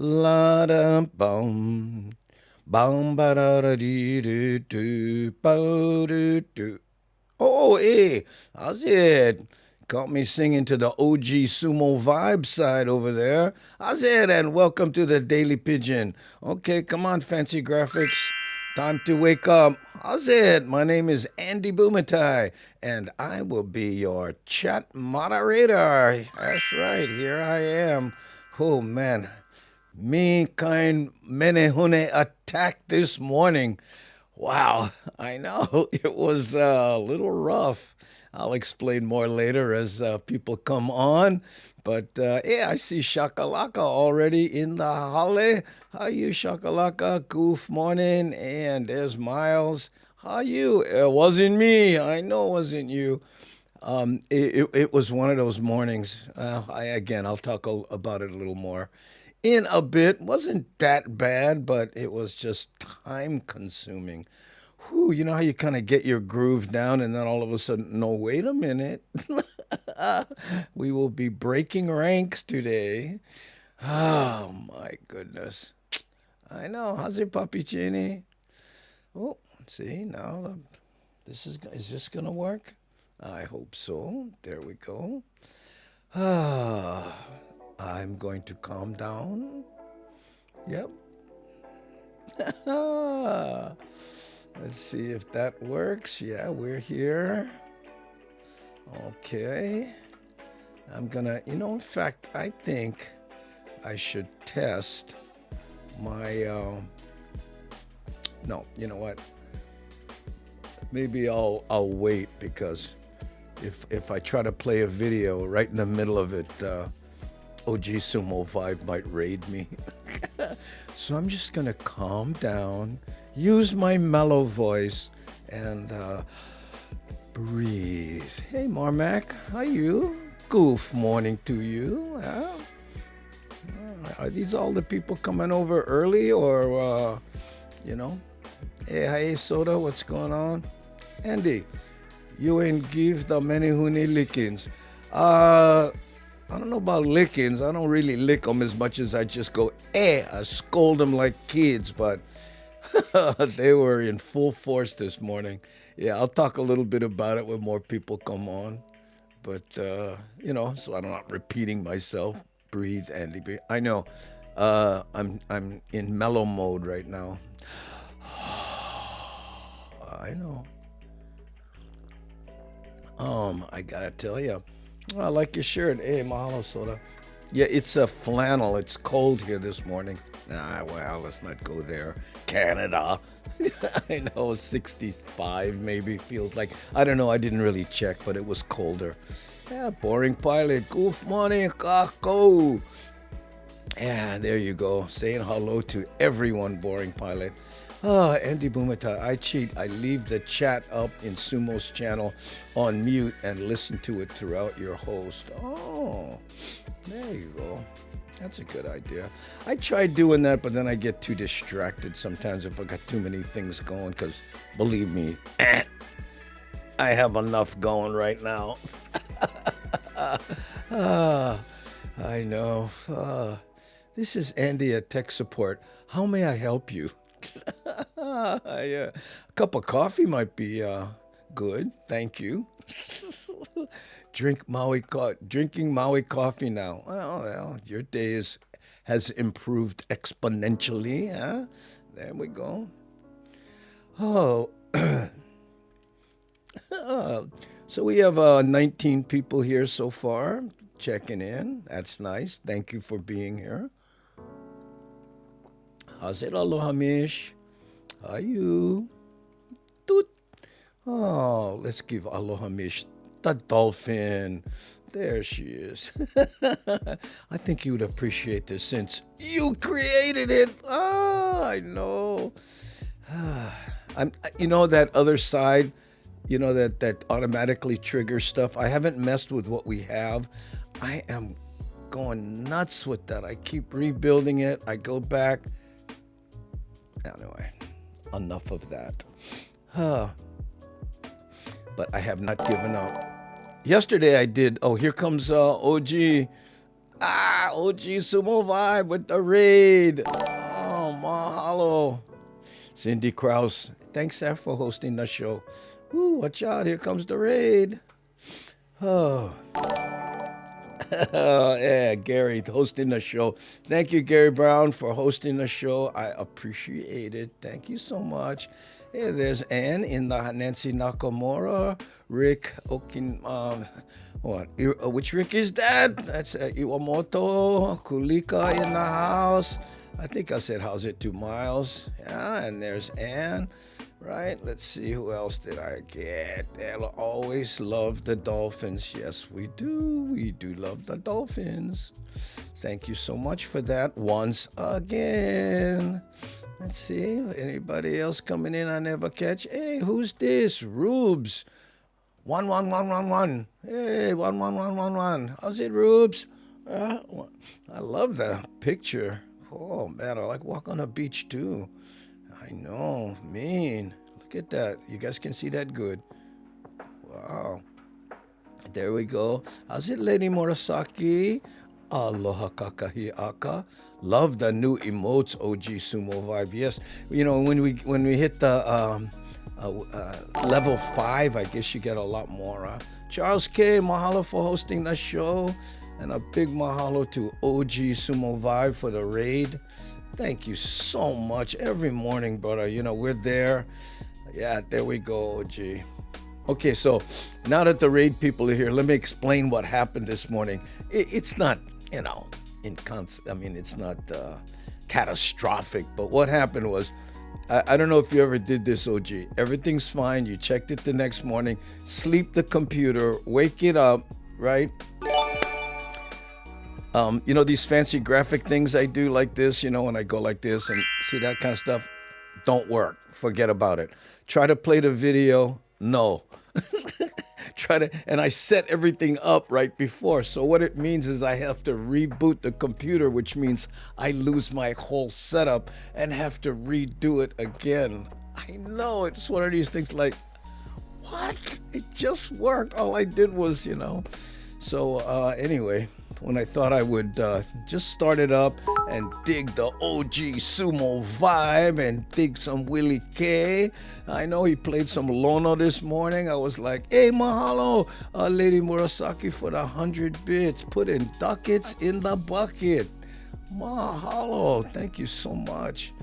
La da bum. Bum ba da da dee doo doo. Bo doo doo. Oh, hey, how's it? Caught me singing to the OG sumo vibe side over there. How's it? And welcome to the Daily Pigeon. Okay, come on, fancy graphics. Time to wake up. How's it? My name is Andy Bumatai, and I will be your chat moderator. That's right, here I am. Oh, man. Me kind menehune attack this morning. Wow, I know it was a little rough. I'll explain more later as people come on. But yeah, I see Shakalaka already in the hale. How you, Shakalaka? Goof morning. And there's Miles. How you? It wasn't me. I know it wasn't you. It was one of those mornings. I'll talk about it a little more in a bit. Wasn't that bad, but it was just time consuming. Whew, you know how you kind of get your groove down and then all of a sudden, no, wait a minute. We will be breaking ranks today. Oh my goodness. I know. How's it, Papi Chini? Oh, see, now is this going to work? I hope so. There we go. Ah, I'm going to calm down. Yep. Let's see if that works. Yeah, we're here. Okay. In fact, I think I should test my, no, you know what? Maybe I'll wait because if I try to play a video right in the middle of it, OG Sumo Vibe might raid me. So I'm just going to calm down, use my mellow voice, and breathe. Hey, Marmac, how you? Goof morning to you. Are these all the people coming over early or, you know? Hey, Soda, what's going on? Andy, you ain't give the many huni lickings. I don't know about lickings. I don't really lick them as much as I just go, I scold them like kids, but they were in full force this morning. Yeah, I'll talk a little bit about it when more people come on. But, so I'm not repeating myself. Breathe, Andy. Breathe. I know. I'm in mellow mode right now. I know. I gotta tell you. I like your shirt. Hey, mahalo, Soda. Yeah, it's a flannel. It's cold here this morning. Well, let's not go there. Canada. I know, 65 maybe feels like. I don't know. I didn't really check, but it was colder. Yeah, boring pilot. Goof morning, kako. Yeah, there you go. Saying hello to everyone, boring pilot. Andy Bumata, I cheat. I leave the chat up in Sumo's channel on mute and listen to it throughout your host. Oh, there you go. That's a good idea. I tried doing that, but then I get too distracted sometimes if I got too many things going, because believe me, I have enough going right now. I know. This is Andy at Tech Support. How may I help you? A cup of coffee might be good. Thank you. Drinking Maui coffee now. Well, your day has improved exponentially. Huh? There we go. Oh, so we have 19 people here so far checking in. That's nice. Thank you for being here. How's it, Aloha Mish? How you? Toot. Oh, let's give Aloha Mish the dolphin. There she is. I think you would appreciate this since you created it. I know. That other side, that automatically triggers stuff. I haven't messed with what we have. I am going nuts with that. I keep rebuilding it. I go back. Anyway, enough of that. But I have not given up. Yesterday I did. Oh, here comes OG. OG Sumo Vibe with the raid. Oh, mahalo. Cindy Kraus, thanks, Seth, for hosting the show. Ooh, watch out. Here comes the raid. Oh. Yeah, Gary hosting the show. Thank you, Gary Brown, for hosting the show. I appreciate it. Thank you so much. Yeah, there's Ann in the Nancy Nakamura, Rick which Rick is that? That's Iwamoto, Kulika in the house. I think I said, how's it 2 miles? Yeah, and there's Ann. Right, let's see, who else did I get? They'll always love the Dolphins. Yes, we do. We do love the Dolphins. Thank you so much for that once again. Let's see, anybody else coming in I never catch? Hey, who's this? Rubes. 11111. Hey, 11111. How's it, Rubes? I love the picture. Oh, man, I like walk on the beach, too. I know, mean. Look at that. You guys can see that good. Wow. There we go. How's it, Lady Murasaki? Aloha kakahiaka. Love the new emotes, OG Sumo Vibe. Yes, you know, when we hit the level 5, I guess you get a lot more. Charles K, mahalo for hosting the show. And a big mahalo to OG Sumo Vibe for the raid. Thank you so much. Every morning, brother. You know, we're there. Yeah, there we go, OG. Okay, so now that the raid people are here, let me explain what happened this morning. It's not, you know, it's not catastrophic, but what happened was, I don't know if you ever did this, OG. Everything's fine. You checked it the next morning, sleep the computer, wake it up, right? You know, these fancy graphic things I do like this, you know, when I go like this and see that kind of stuff, don't work. Forget about it. Try to play the video. No. And I set everything up right before. So what it means is I have to reboot the computer, which means I lose my whole setup and have to redo it again. I know, it's one of these things like, what? It just worked. All I did was, you know. So anyway, when I thought I would just start it up and dig the OG Sumo Vibe and dig some Willie K. I know he played some Lono this morning. I was like, hey, mahalo, Lady Murasaki, for the 100 bits. Put in ducats in the bucket. Mahalo. Thank you so much.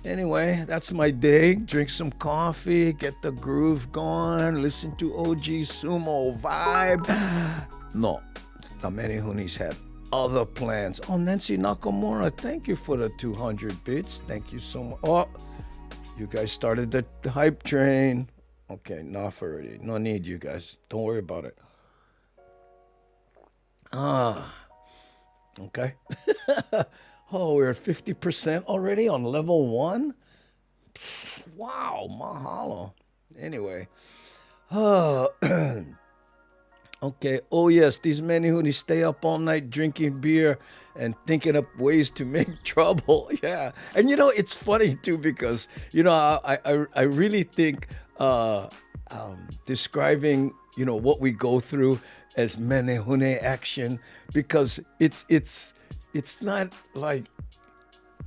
Anyway, that's my day. Drink some coffee, get the groove going, listen to OG Sumo Vibe. No, the Menehunis had other plans. Oh, Nancy Nakamura, thank you for the 200 bits. Thank you so much. Oh, you guys started the hype train. Okay, enough already. No need, you guys. Don't worry about it. Okay. Oh, we're at 50% already on level 1? Wow, mahalo. Anyway. Okay. Oh, yes. These men who stay up all night drinking beer and thinking up ways to make trouble. Yeah. And, you know, it's funny, too, because, you know, I really think describing, you know, what we go through as menehune action, because it's not like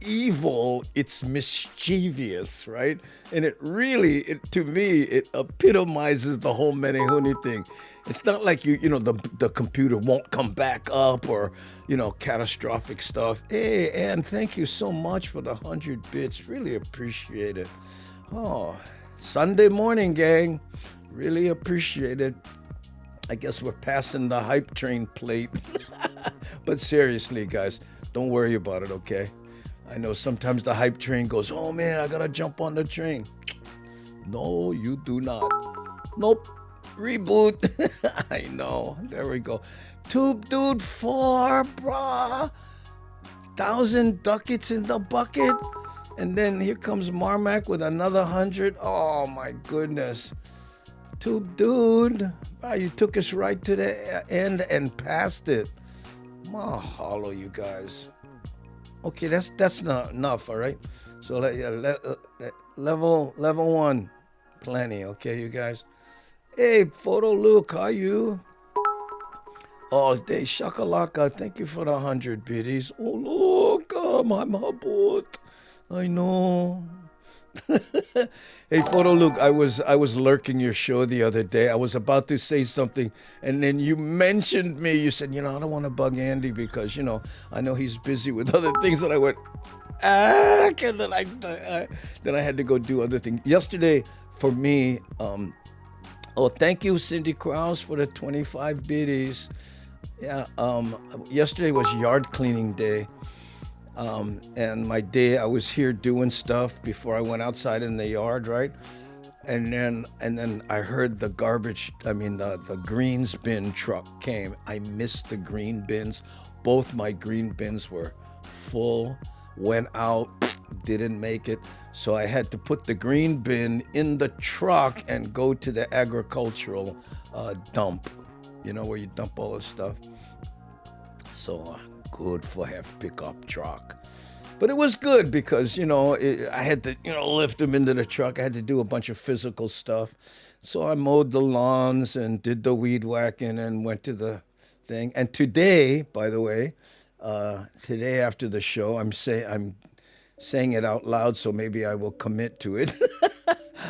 evil, it's mischievous, right? And it really, to me, it epitomizes the whole menehune thing. It's not like you know, the computer won't come back up or, you know, catastrophic stuff. Hey, Ann, thank you so much for the 100 bits. Really appreciate it. Oh, Sunday morning, gang. Really appreciate it. I guess we're passing the hype train plate. But seriously, guys, don't worry about it, okay? I know sometimes the hype train goes, oh man, I gotta jump on the train. No, you do not. Nope. Reboot. I know. There we go. Tube Dude 4, brah. 1,000 ducats in the bucket. And then here comes Marmac with another 100. Oh my goodness. Tube Dude. Wow, you took us right to the end and passed it. Mahalo, you guys. Okay, that's not enough, all right? So level 1, plenty, okay, you guys? Hey, Photo Luke, how you? Oh, they shakalaka. Thank you for the 100 biddies. Oh, look, my mabot. I know. Hey, Photo Luke, I was lurking your show the other day. I was about to say something, and then you mentioned me. You said, I don't want to bug Andy because I know he's busy with other things. And I went, and then I had to go do other things. Yesterday, for me, thank you, Cindy Krause, for the 25 biddies. Yeah, yesterday was yard cleaning day. And my day, I was here doing stuff before I went outside in the yard, right? And then I heard the the greens bin truck came. I missed the green bins. Both my green bins were full, went out, didn't make it. So I had to put the green bin in the truck and go to the agricultural dump, where you dump all this stuff. So good for have pickup truck. But it was good because, I had to, lift them into the truck. I had to do a bunch of physical stuff. So I mowed the lawns and did the weed whacking and went to the thing. And today, by the way, today after the show, I'm saying it out loud, so maybe I will commit to it.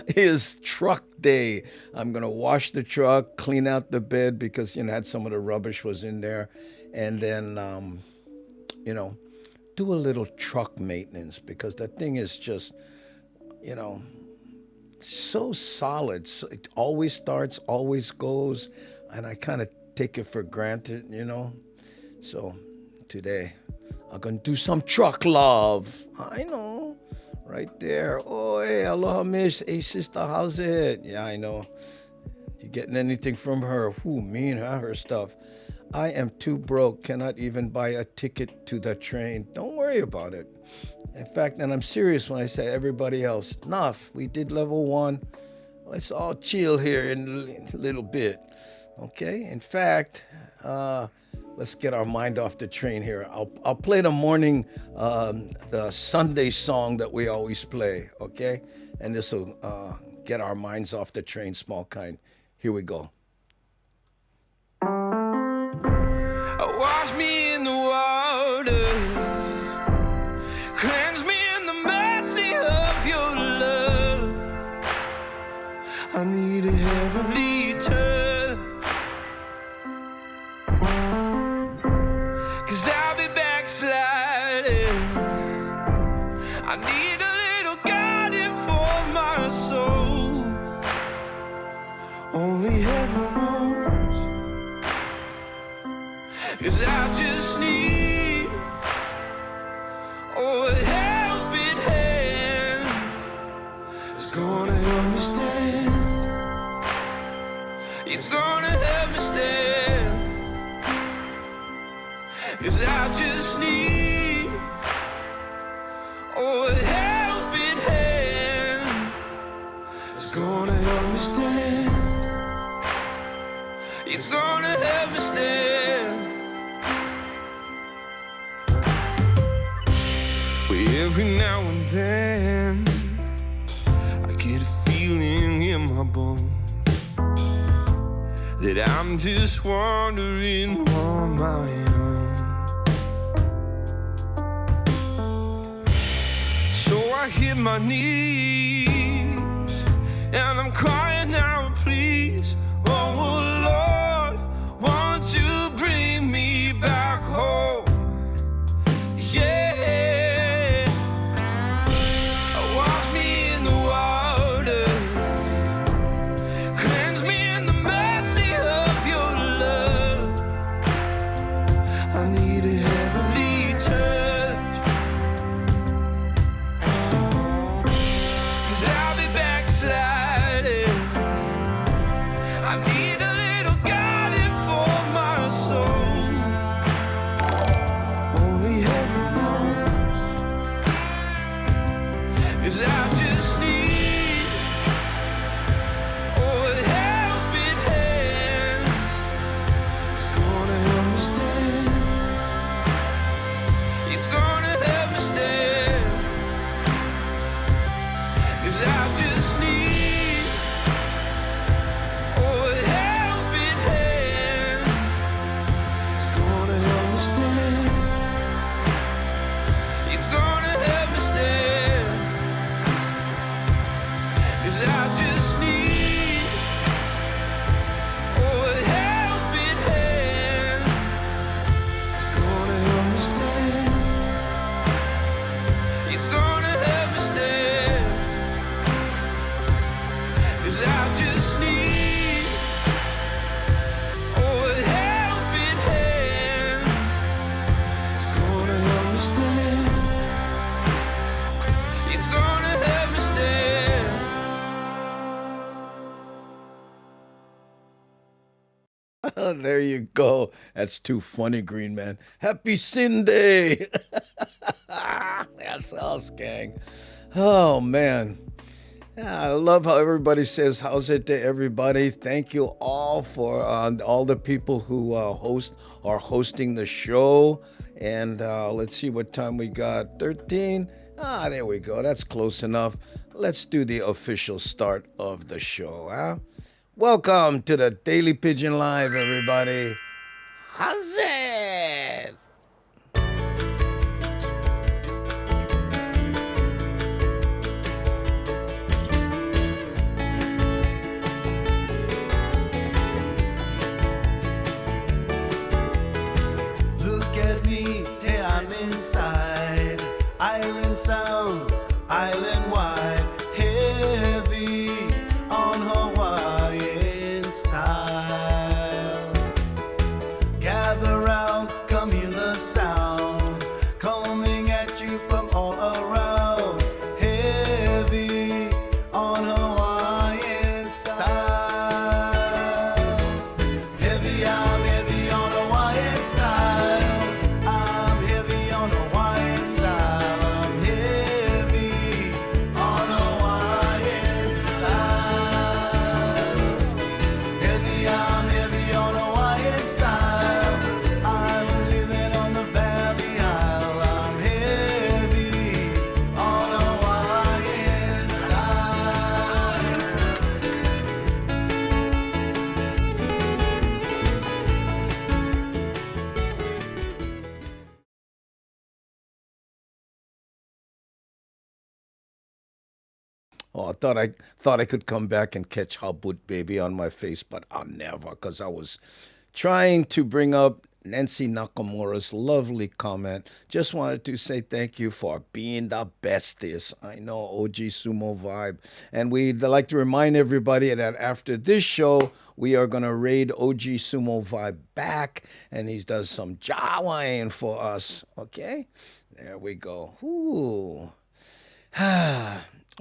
Is truck day. I'm going to wash the truck, clean out the bed because, had some of the rubbish was in there. And then, do a little truck maintenance because that thing is just, so solid. So it always starts, always goes. And I kind of take it for granted, So today, I'm going to do some truck love. I know. Right there. Oh, hey, aloha, miss. Hey, sister, how's it? Yeah, I know. You getting anything from her? Whew, me and her stuff. I am too broke, cannot even buy a ticket to the train. Don't worry about it. In fact, and I'm serious when I say everybody else, enough. We did level 1. Let's all chill here in a little bit. Okay? In fact, let's get our mind off the train here. I'll play the morning, the Sunday song that we always play, okay? And this will get our minds off the train, small kind. Here we go. Wash me in the water, cleanse me in the mercy of your love. I need a heavenly touch, 'cause I'll be backsliding. I need a little guiding for my soul. Only heaven knows. 'Cause I just need a helping hand. It's gonna help me stand. It's gonna help me stand. 'Cause I just need a helping hand. It's gonna help me stand. It's gonna help me stand. Every now and then I get a feeling in my bones that I'm just wandering on my own. So I hit my knees and I'm crying out, please, oh Lord, won't you bring me back home? Yeah. There you go. That's too funny, Green Man. Happy Sin Day. That's us, gang. Oh, man. Yeah, I love how everybody says, how's it to everybody? Thank you all for all the people who are hosting the show. And let's see what time we got. 13. There we go. That's close enough. Let's do the official start of the show. Huh? Welcome to the Daily Pigeon Live, everybody. How's it? Look at me, hey, I'm inside. Island sounds, island wide, heavy on Hawaiian style. Gather round, come hear the sound, coming at you from all around. Heavy on Hawaiian style. Heavy, I'm heavy on Hawaiian style. I'm heavy on Hawaiian style. I'm heavy on Hawaiian style. Heavy, I'm heavy on Hawaiian style. I'm living on the Valley Isle. I'm heavy on Hawaiian style. Oh, I thought I could come back and catch Habut Baby on my face, but I'll never, because I was trying to bring up Nancy Nakamura's lovely comment. Just wanted to say thank you for being the bestest. I know, OG Sumo Vibe. And we'd like to remind everybody that after this show, we are going to raid OG Sumo Vibe back, and he does some Jawaiian for us. Okay? There we go. Ooh.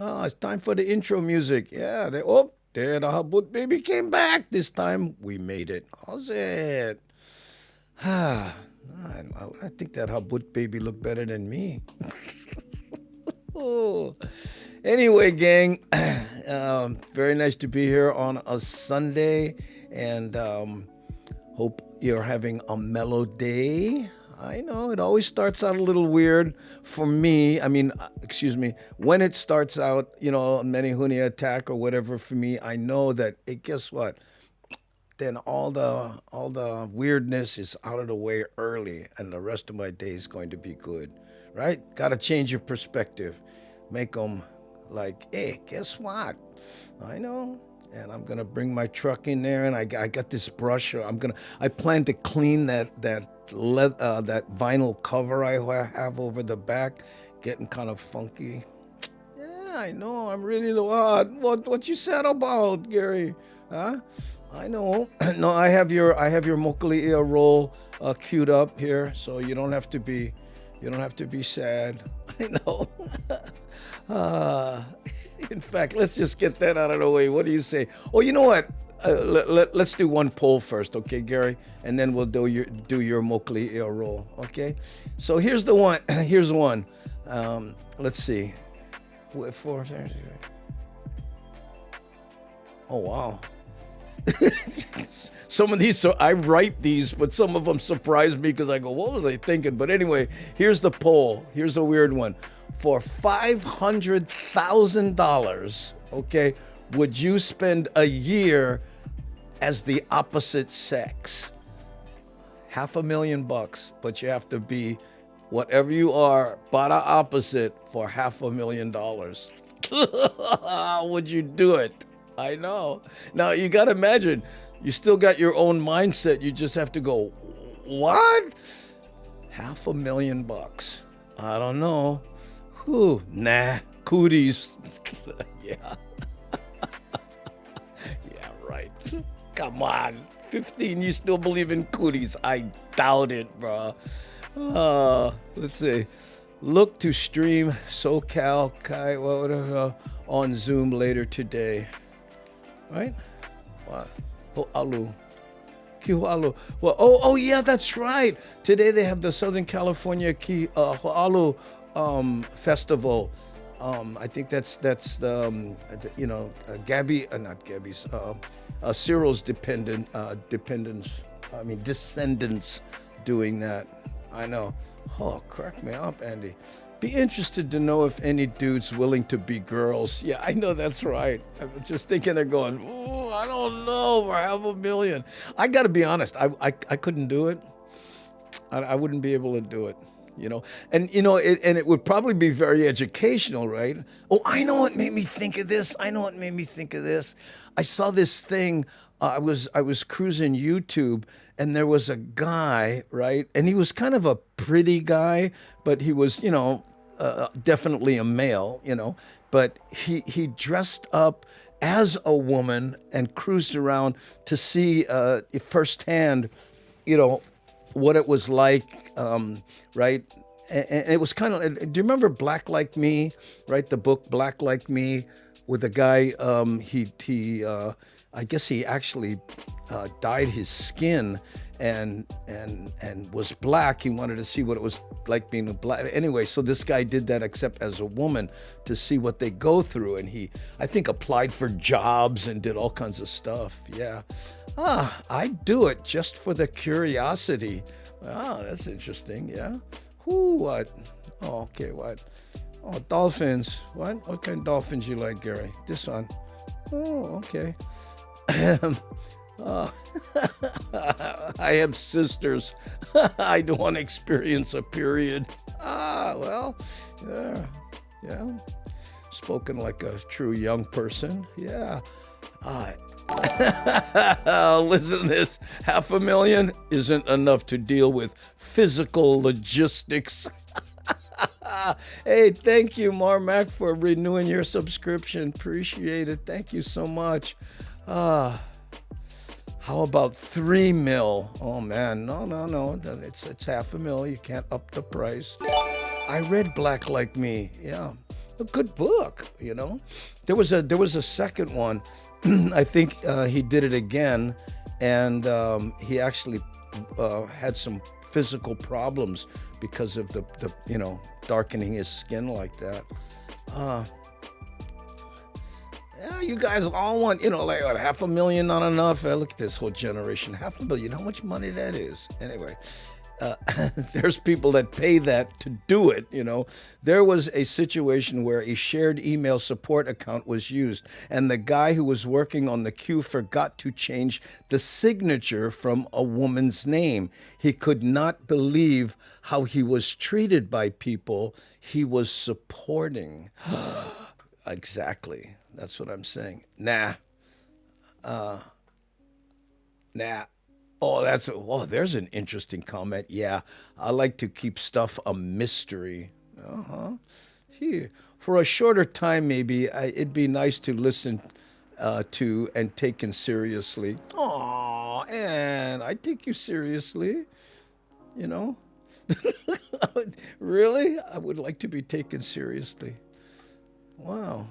Oh, it's time for the intro music. Yeah, there the Habut Baby came back. This time we made it. How's it? I think that Habut Baby looked better than me. Oh. Anyway, gang, very nice to be here on a Sunday, and hope you're having a mellow day. I know it always starts out a little weird for me. I mean, excuse me, when it starts out, Menehune attack or whatever for me, I know that guess what? Then all the weirdness is out of the way early, and the rest of my day is going to be good, right? Got to change your perspective, make them like, hey, guess what? I know. And I'm gonna bring my truck in there, and I got this brush. I plan to clean that vinyl cover I have over the back, getting kind of funky. Yeah, I know. I'm really what you said about Gary, huh? I know. No, I have your Mokali'ia roll queued up here, so you don't have to be sad. I know. In fact, let's just get that out of the way. What do you say? Oh, you know what? Let's do one poll first, okay, Gary, and then we'll do your Mokali'ia roll, okay? So here's the one. Here's one. Let's see. Oh wow. Some of these, so I write these, but some of them surprise me because I go, what was I thinking? But anyway, here's the poll. Here's a weird one. For $500,000, okay, would you spend a year as the opposite sex? $500,000, but you have to be whatever you are, para opposite for $500,000. Would you do it? I know. Now you got to imagine, you still got your own mindset. You just have to go, what? $500,000. I don't know. Whew, nah, cooties. Yeah. Yeah, right. Come on. 15, you still believe in cooties? I doubt it, bro. Let's see. Look to stream SoCal Kai on Zoom later today. Right? Wow. Ho'alu. Kihualu. Well, oh yeah, that's right. Today they have the Southern California Kihualu festival. I think that's the Gabby, not Gabby's, Cyril's descendants doing that. I know. Oh, crack me up, Andy. Be interested to know if any dude's willing to be girls. Yeah, I know that's right. I'm just thinking they're going, oh, I don't know, for $500,000. I got to be honest, I couldn't do it. I wouldn't be able to do it, And, it would probably be very educational, right? Oh, I know what made me think of this. I saw this thing. I was cruising YouTube, and there was a guy, right? And he was kind of a pretty guy, but he was, definitely a male, But he dressed up as a woman and cruised around to see firsthand, what it was like, right? And it was kind of. Do you remember Black Like Me, right? The book Black Like Me, with the guy. I guess he actually dyed his skin and was black. He wanted to see what it was like being black. Anyway, so this guy did that, except as a woman, to see what they go through. And he, I think, applied for jobs and did all kinds of stuff. Yeah. I'd do it just for the curiosity. That's interesting. Yeah. What? Oh, okay. What? Oh, dolphins. What? What kind of dolphins you like, Gary? This one. Oh, okay. I have sisters. I don't want to experience a period. Well, yeah. Spoken like a true young person. Yeah. Listen to this. $500,000 isn't enough to deal with physical logistics. Hey, thank you, Marmac, for renewing your subscription. Appreciate it. Thank you so much. How about $3 million? Oh man, no. It's $500,000. You can't up the price. I read Black Like Me. Yeah, a good book. There was a second one. I think he did it again, and he actually had some physical problems because of the darkening his skin like that. Yeah, you guys all want, like what, $500,000 not enough? Look at this whole generation. $500,000, how much money that is? Anyway, there's people that pay that to do it, There was a situation where a shared email support account was used, and the guy who was working on the queue forgot to change the signature from a woman's name. He could not believe how he was treated by people he was supporting. Exactly. That's what I'm saying. Nah. Oh, there's an interesting comment. Yeah, I like to keep stuff a mystery. Here, for a shorter time, maybe it'd be nice to listen to and taken seriously. Aw, and I take you seriously. Really? I would like to be taken seriously. Wow.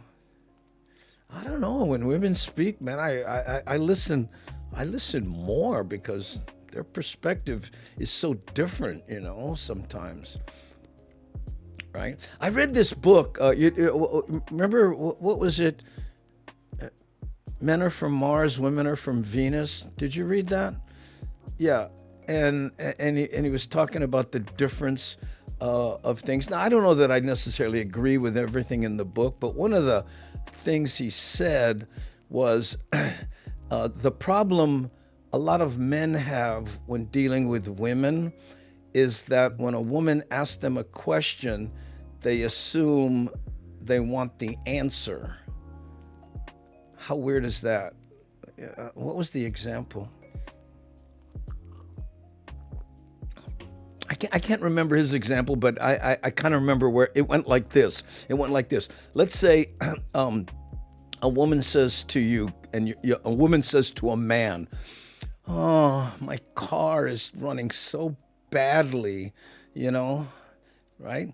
I don't know. When women speak, man, I listen. I listen more because their perspective is so different, sometimes. Right? I read this book. Remember, what was it? Men are from Mars, women are from Venus. Did you read that? Yeah. And he was talking about the difference of things. Now, I don't know that I necessarily agree with everything in the book, but one of the things he said was the problem a lot of men have when dealing with women is that when a woman asks them a question, they assume they want the answer. How weird is that? What was the example? I can't remember his example, but I kind of remember where it went like this. Let's say a woman says to you, and a woman says to a man, "Oh, my car is running so badly," right?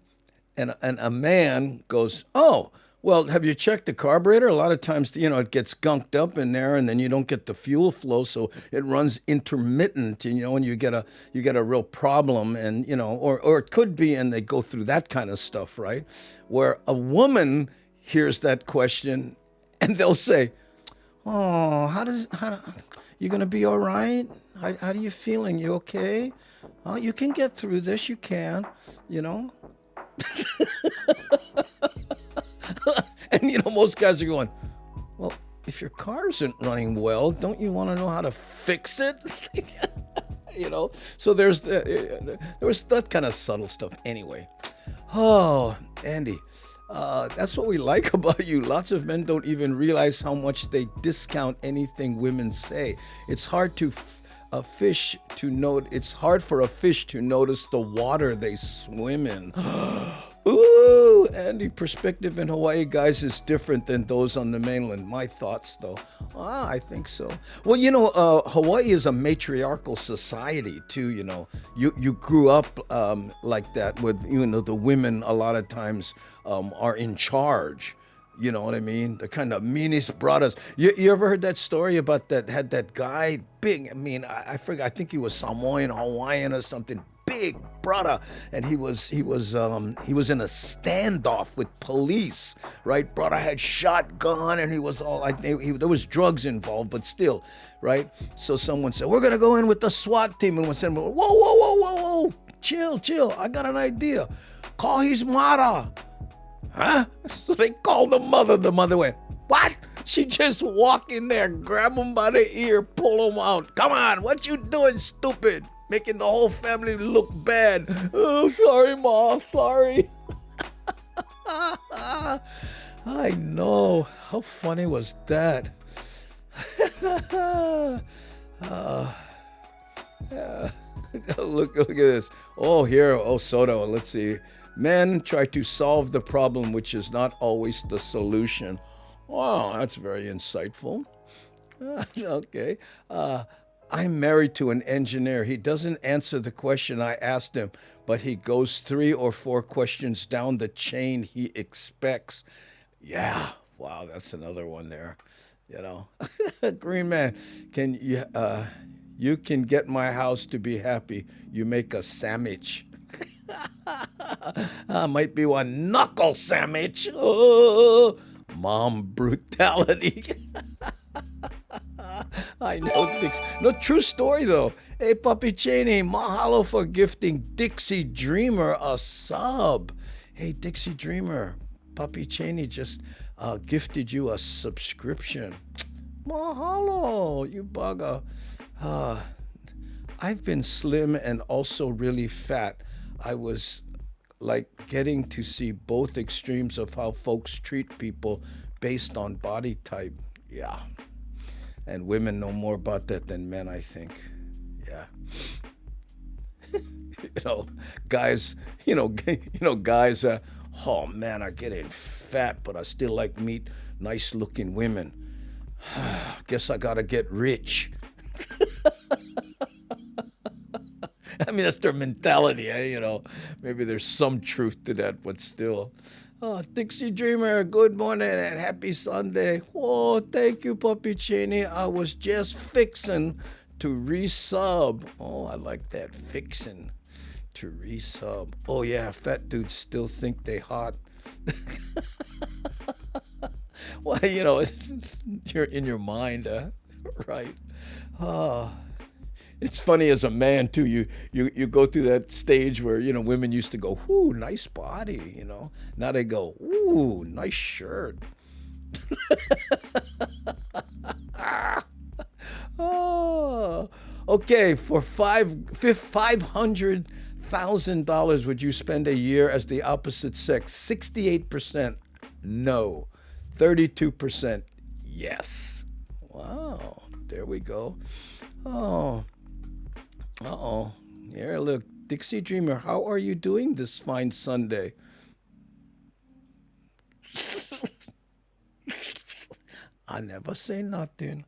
And a man goes, "Oh, Well, have you checked the carburetor? A lot of times, it gets gunked up in there, and then you don't get the fuel flow, so it runs intermittent. And you get a real problem, and or it could be, and they go through that kind of stuff, right? Where a woman hears that question, and they'll say, "Oh, you gonna be all right? How are you feeling? You okay? Oh, you can get through this. You can, you know." And most guys are going, well, if your car isn't running well, don't you want to know how to fix it? So there was that kind of subtle stuff. Anyway, oh, Andy, that's what we like about you. Lots of men don't even realize how much they discount anything women say. It's hard to a fish to note. It's hard for a fish to notice the water they swim in. Ooh, Andy, perspective in Hawaii, guys, is different than those on the mainland. My thoughts, though. I think so. Well, Hawaii is a matriarchal society, too, You grew up like that with, the women a lot of times are in charge. You know what I mean? The kind of meanest brothers. You ever heard that story about that guy, big, I forgot, I think he was Samoan, Hawaiian or something, big brother, and he was in a standoff with police, right? Brother had shotgun, and he was all like, there was drugs involved, but still, right? So someone said, we're gonna go in with the SWAT team, and one said, whoa, whoa, whoa, whoa, whoa, chill, I got an idea. Call his mother. Huh? So they called the mother. The mother went, what? She just walk in there, grab him by the ear, pull him out. Come on, what you doing, stupid? Making the whole family look bad. Oh, sorry, Ma, sorry. I know. How funny was that? Look at this. Soto. Let's see. Men try to solve the problem, which is not always the solution. Wow, that's very insightful. Okay. I'm married to an engineer. He doesn't answer the question I asked him, but he goes 3 or 4 questions down the chain he expects. Yeah. Wow, that's another one there. Green man, you can get my house to be happy. You make a sandwich. Might be one knuckle sandwich. Oh, mom brutality. I know, Dix. No, true story though. Hey, Papi Cheney, mahalo for gifting Dixie Dreamer a sub. Hey, Dixie Dreamer, Papi Cheney just gifted you a subscription. Mahalo, you bugger. I've been slim and also really fat. I was like getting to see both extremes of how folks treat people based on body type. Yeah. And women know more about that than men, I think. Yeah. Guys, guys, oh man, are getting fat, but I still like meet nice looking women. Guess I gotta get rich. That's their mentality, Maybe there's some truth to that, but still. Oh, Dixie Dreamer, good morning and happy Sunday. Oh, thank you, Papi Cheney. I was just fixing to resub. Oh, I like that, fixing to resub. Oh, yeah, fat dudes still think they hot. Well, you're in your mind, right? Oh. It's funny as a man too. You go through that stage where women used to go, "Ooh, nice body," Now they go, "Ooh, nice shirt." Oh, okay. For $500,000, would you spend a year as the opposite sex? 68% no, 32% yes. Wow, there we go. Oh. Uh-oh. Here, look. Dixie Dreamer, how are you doing this fine Sunday? I never say nothing.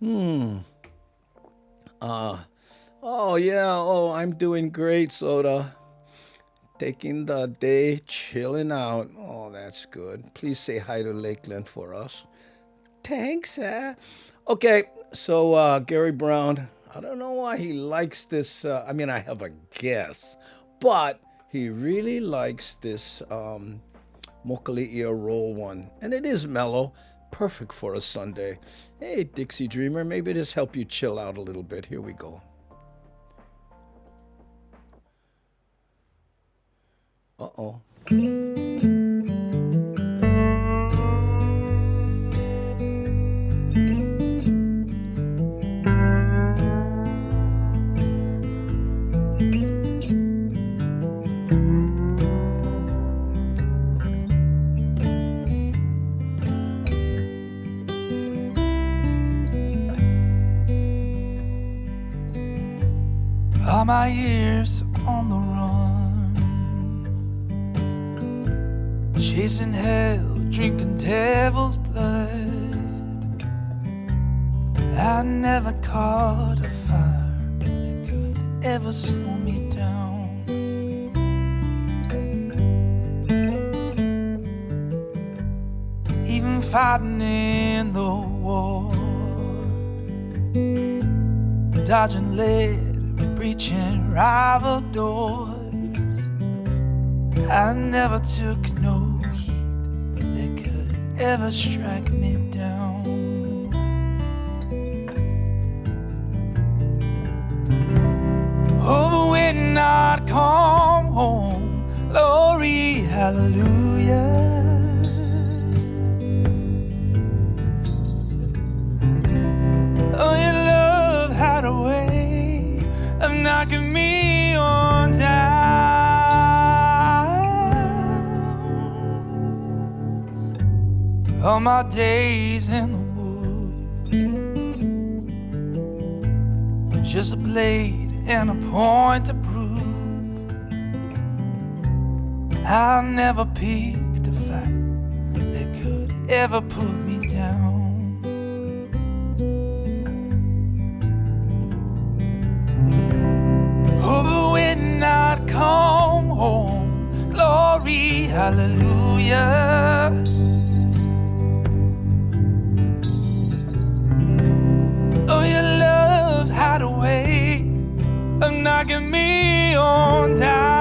Oh, yeah. Oh, I'm doing great, Soda. taking the day, chilling out. Oh, that's good. Please say hi to Lakeland for us. Thanks. Okay, so Gary Brown, I don't know why he likes this. I mean, I have a guess, but he really likes this Mokali'ia roll one. And it is mellow, perfect for a Sunday. Hey, Dixie Dreamer, maybe this help you chill out a little bit. Here we go. Uh-oh. All my years on the run, chasing hell, drinking devil's blood. I never caught a fire that could ever slow me down. Even fighting in the war, dodging lead, breaching rival doors. I never took no heat that could ever strike me down. Oh, when I'd come home, glory, hallelujah. Oh, your love had a way of knocking me on down. All my days in the woods, just a blade and a point to prove. I never picked a fight that could ever put me down. Oh, but when I'd come home, glory, hallelujah. Oh, your love had a way of knocking me on down.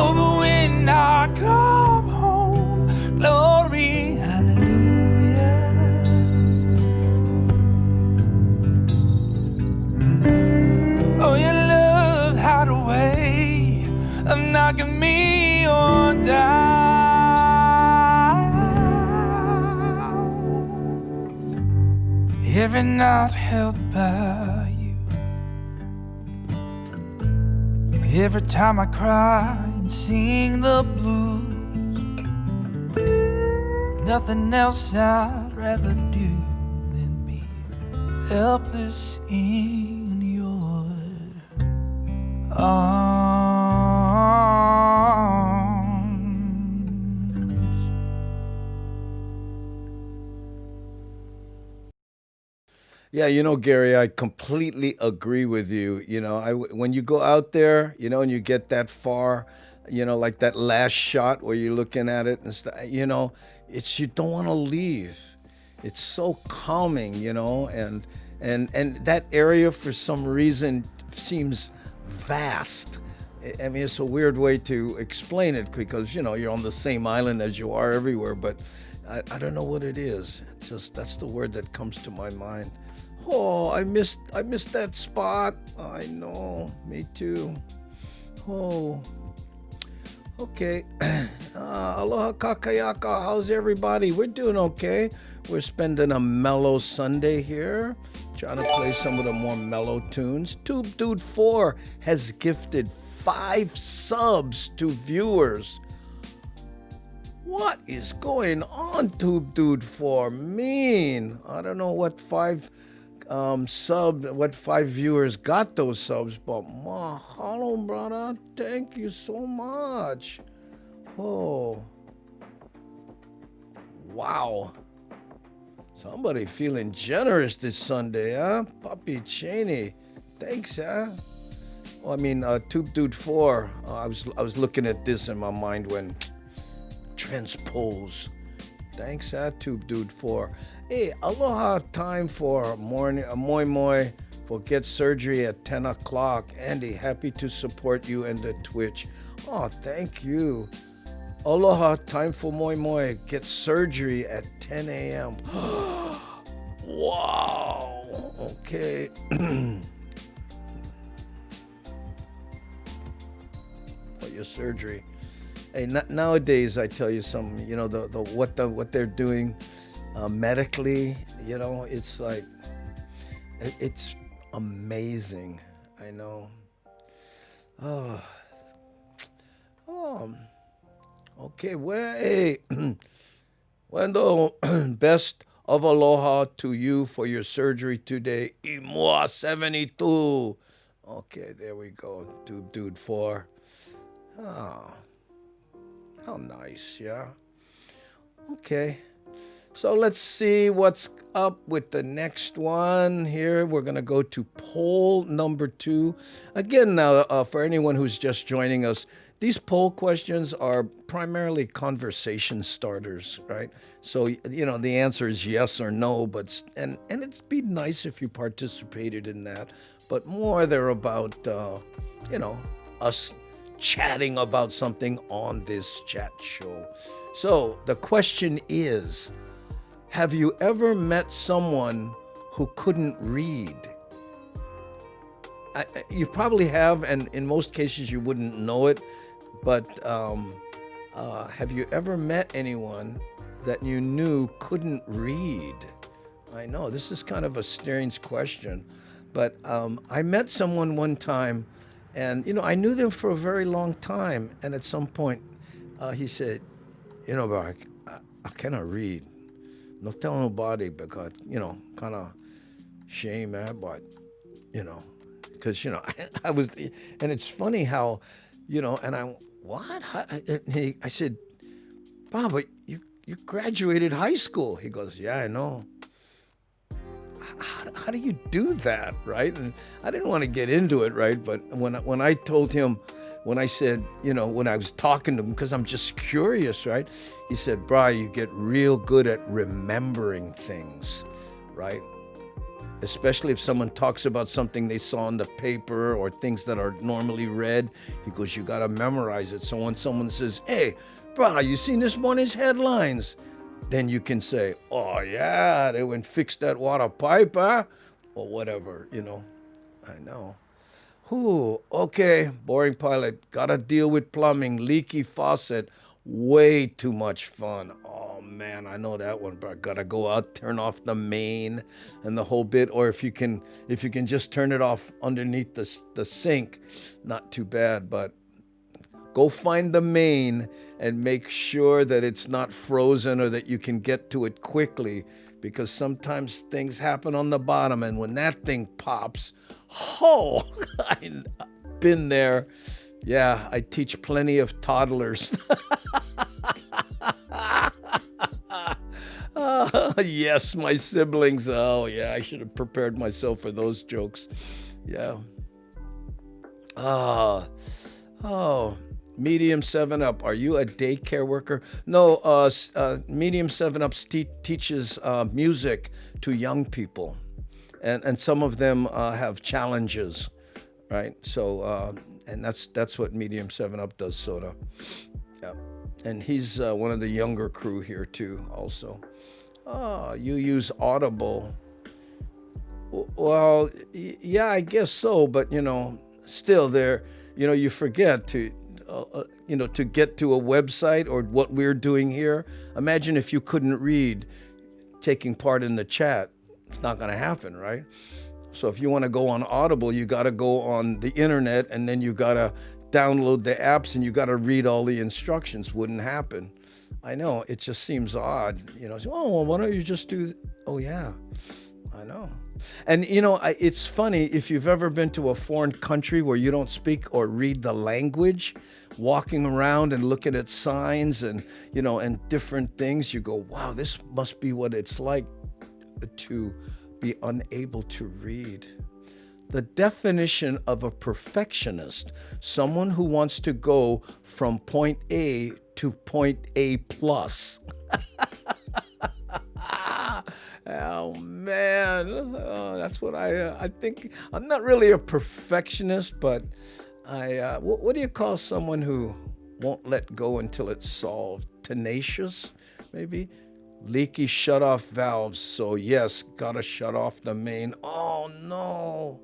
Oh, but when I come home, glory, hallelujah. Oh, your love had a way of knocking me on down. Every night held by you, every time I cry and sing the blues, nothing else I'd rather do than be helpless in your arms. Yeah, Gary, I completely agree with you. When you go out there, and you get that far, like that last shot where you're looking at it and stuff, it's you don't want to leave. It's so calming, and that area for some reason seems vast. I mean, it's a weird way to explain it because you're on the same island as you are everywhere, but I don't know what it is. Just that's the word that comes to my mind. Oh, I missed that spot. I know, me too. Oh, okay. Aloha kakayaka. How's everybody? We're doing okay. We're spending a mellow Sunday here, trying to play some of the more mellow tunes. Tube Dude 4 has gifted 5 subs to viewers. What is going on, Tube Dude, for mean? I don't know what five viewers got those subs, but mahalo, brother. Thank you so much. Oh, wow. Somebody feeling generous this Sunday, huh? Puppy Cheney. Thanks, huh? Well, I mean, Tube Dude 4. I was looking at this and my mind went transpose. Thanks, Tube Dude 4. Hey, aloha time for morning, moi moi for Get Surgery at 10 o'clock. Andy, happy to support you and the Twitch. Oh, thank you. Aloha time for moi moi Get Surgery at 10 a.m. Wow. Okay. For your surgery. Hey, nowadays I tell you something. You know what they're doing medically. You know, it's like it's amazing. I know. Oh. Okay. Well, hey, Wendell, best of aloha to you for your surgery today. Imua 72. Okay, there we go. Dude 4. Oh. How nice, yeah. Okay. So let's see what's up with the next one here. We're going to go to poll number 2. Again, now, for anyone who's just joining us, these poll questions are primarily conversation starters, right? So, you know, the answer is yes or no, but and it'd be nice if you participated in that. But more they're about, you know, us chatting about something on this chat show. So the question is, have you ever met someone who couldn't read? You probably have, and in most cases you wouldn't know it, but have you ever met anyone that you knew couldn't read? I know, this is kind of a strange question, but I met someone one time, and, you know, I knew them for a very long time. And at some point, he said, you know, bro, I cannot read. No tell nobody because, you know, kind of shame, man. But, you know, because, you know, I was, and it's funny how, you know, and I, what? I said, Bob, but you graduated high school. He goes, yeah, I know. How do you do that, right? And I didn't want to get into it, right? But when I told him, when I said, you know, when I was talking to him, because I'm just curious, right? He said, Bri, you get real good at remembering things, right? Especially if someone talks about something they saw in the paper or things that are normally read. He goes, you got to memorize it. So when someone says, hey, Bri, you seen this morning's headlines? Then you can say, oh, yeah, they went fix that water pipe, huh? Or whatever, you know. I know. Whew, okay, boring pilot. Got to deal with plumbing, leaky faucet. Way too much fun. Oh, man, I know that one, but got to go out, turn off the main and the whole bit. Or if you can just turn it off underneath the sink, not too bad, but go find the main and make sure that it's not frozen or that you can get to it quickly, because sometimes things happen on the bottom, and when that thing pops, oh, I've been there. Yeah, I teach plenty of toddlers. Yes, my siblings. Oh, yeah, I should have prepared myself for those jokes. Yeah. Oh. Medium 7-Up, are you a daycare worker? No, Medium 7-Up teaches music to young people. And some of them have challenges, right? So, and that's what Medium 7-Up does, Soda. Yeah. And he's one of the younger crew here too, also. Oh, you use Audible. Well, yeah, I guess so, but, you know, still there, you know, you forget to get to a website or what we're doing here. Imagine if you couldn't read, taking part in the chat. It's not going to happen, right? So if you want to go on Audible, you got to go on the internet, and then you got to download the apps, and you got to read all the instructions. Wouldn't happen. I know. It just seems odd. Oh, well, why don't you just do? Oh, yeah. I know. And it's funny if you've ever been to a foreign country where you don't speak or read the language, walking around and looking at signs and and different things, you go, wow, this must be what it's like to be unable to read. The definition of a perfectionist, someone who wants to go from point A to point A plus. Oh man, that's what I think. I'm not really a perfectionist, but what do you call someone who won't let go until it's solved? Tenacious, maybe. Leaky shut-off valves. So yes, gotta shut off the main. Oh no.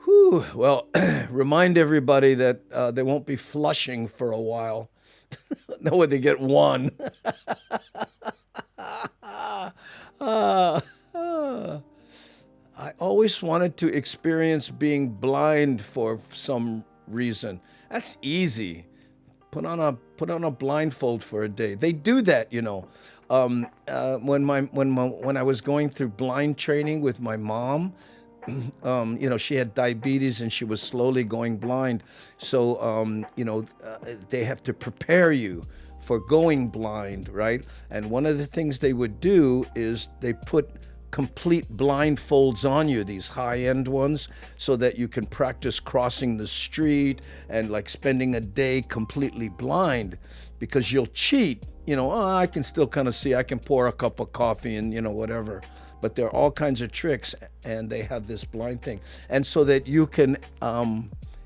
Whew. Well, remind everybody that they won't be flushing for a while. No, they get one. Uh, uh, I always wanted to experience being blind for some reason. That's easy. Put on a blindfold for a day. They do that, when I was going through blind training with my mom. She had diabetes and she was slowly going blind. So, they have to prepare you for going blind, right? And one of the things they would do is they put complete blindfolds on you, these high-end ones, so that you can practice crossing the street and like spending a day completely blind, because you'll cheat. I can still kind of see, I can pour a cup of coffee and whatever. But there are all kinds of tricks, and they have this blind thing. And so that you can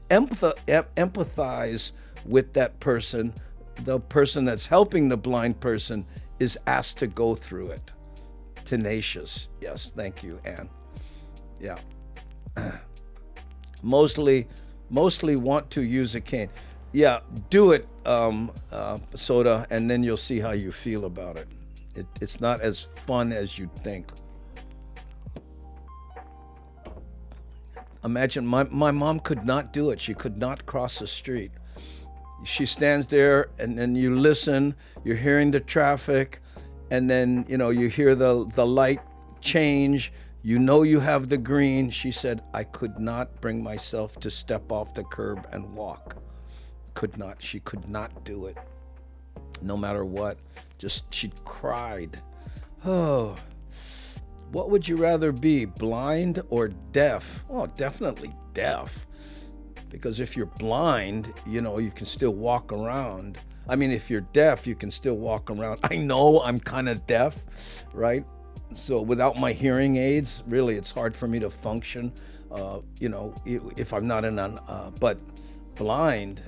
empathize with that person, the person that's helping the blind person is asked to go through it. Tenacious. Yes, thank you, Anne. Yeah. Mostly want to use a cane. Yeah, do it, Soda, and then you'll see how you feel about it. It's not as fun as you'd think. Imagine my mom could not do it. She could not cross the street. She stands there, and then you listen, you're hearing the traffic, and then, you hear the light change, you have the green. She said, I could not bring myself to step off the curb and walk. She could not do it. No matter what. She cried. Oh, what would you rather be, blind or deaf? Oh, definitely deaf. Because if you're blind, you can still walk around. I mean, if you're deaf, you can still walk around. I know I'm kind of deaf, right? So without my hearing aids, really, it's hard for me to function, if I'm not but blind,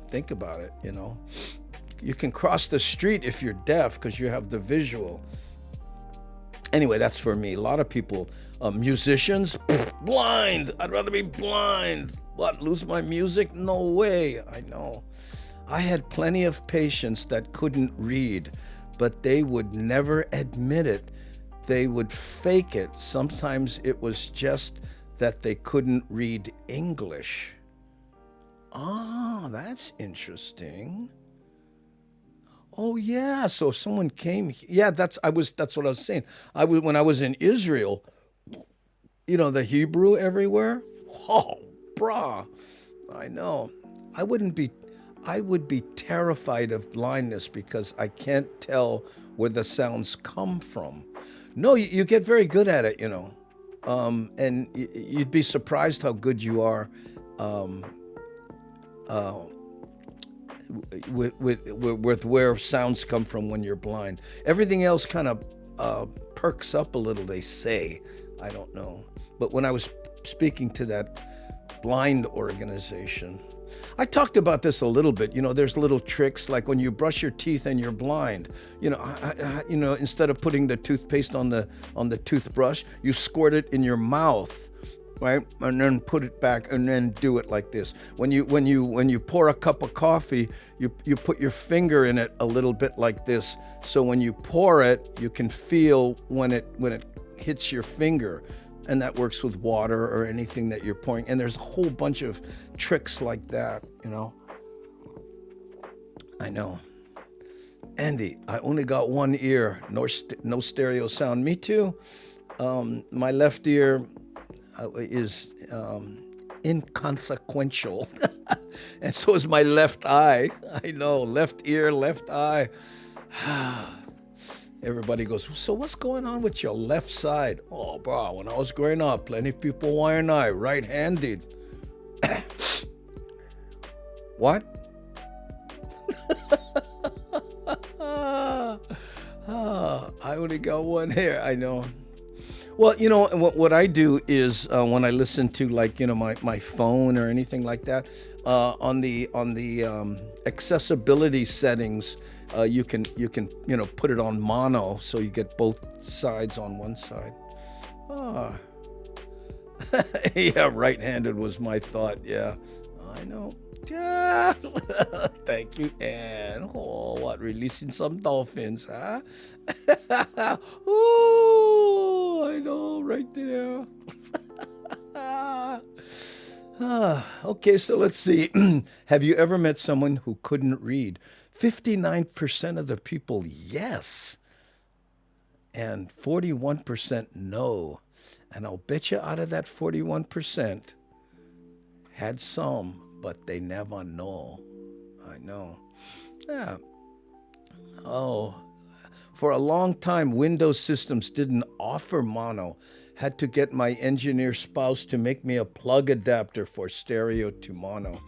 think about it, You can cross the street if you're deaf because you have the visual. Anyway, that's for me. A lot of people, musicians, blind. I'd rather be blind. What, lose my music? No way. I know. I had plenty of patients that couldn't read, but they would never admit it. They would fake it. Sometimes it was just that they couldn't read English. Ah, that's interesting. Oh yeah, so if someone came, yeah, that's what I was saying. When I was in Israel, the Hebrew everywhere. Oh, brah, I know. I would be terrified of blindness because I can't tell where the sounds come from. No, you get very good at it, and you'd be surprised how good you are. With where sounds come from when you're blind. Everything else kind of perks up a little, they say. I don't know. But when I was speaking to that blind organization, I talked about this a little bit. There's little tricks like when you brush your teeth and you're blind. Instead of putting the toothpaste on the toothbrush, you squirt it in your mouth. Right, and then put it back, and then do it like this. When you pour a cup of coffee, you put your finger in it a little bit like this. So when you pour it, you can feel when it hits your finger, and that works with water or anything that you're pouring. And there's a whole bunch of tricks like that. I know. Andy, I only got one ear, no stereo sound. Me too. My left ear is inconsequential, and so is my left eye. I know, left ear, left eye. Everybody goes, so what's going on with your left side? Oh, bro, when I was growing up, plenty of people wearing eye, right-handed. What? I only got one hair. I know. Well, what I do is when I listen to my phone or anything like that, on the accessibility settings, you can put it on mono so you get both sides on one side. Ah, yeah, right-handed was my thought. Yeah, I know. Yeah. Thank you, Anne. Oh, what, releasing some dolphins, huh? Oh, I know, right there. Okay, so let's see. Have you ever met someone who couldn't read? 59% of the people, yes. And 41% no. And I'll bet you out of that 41%, had some, but they never know. I know. Yeah. Oh, for a long time, Windows systems didn't offer mono. Had to get my engineer spouse to make me a plug adapter for stereo to mono.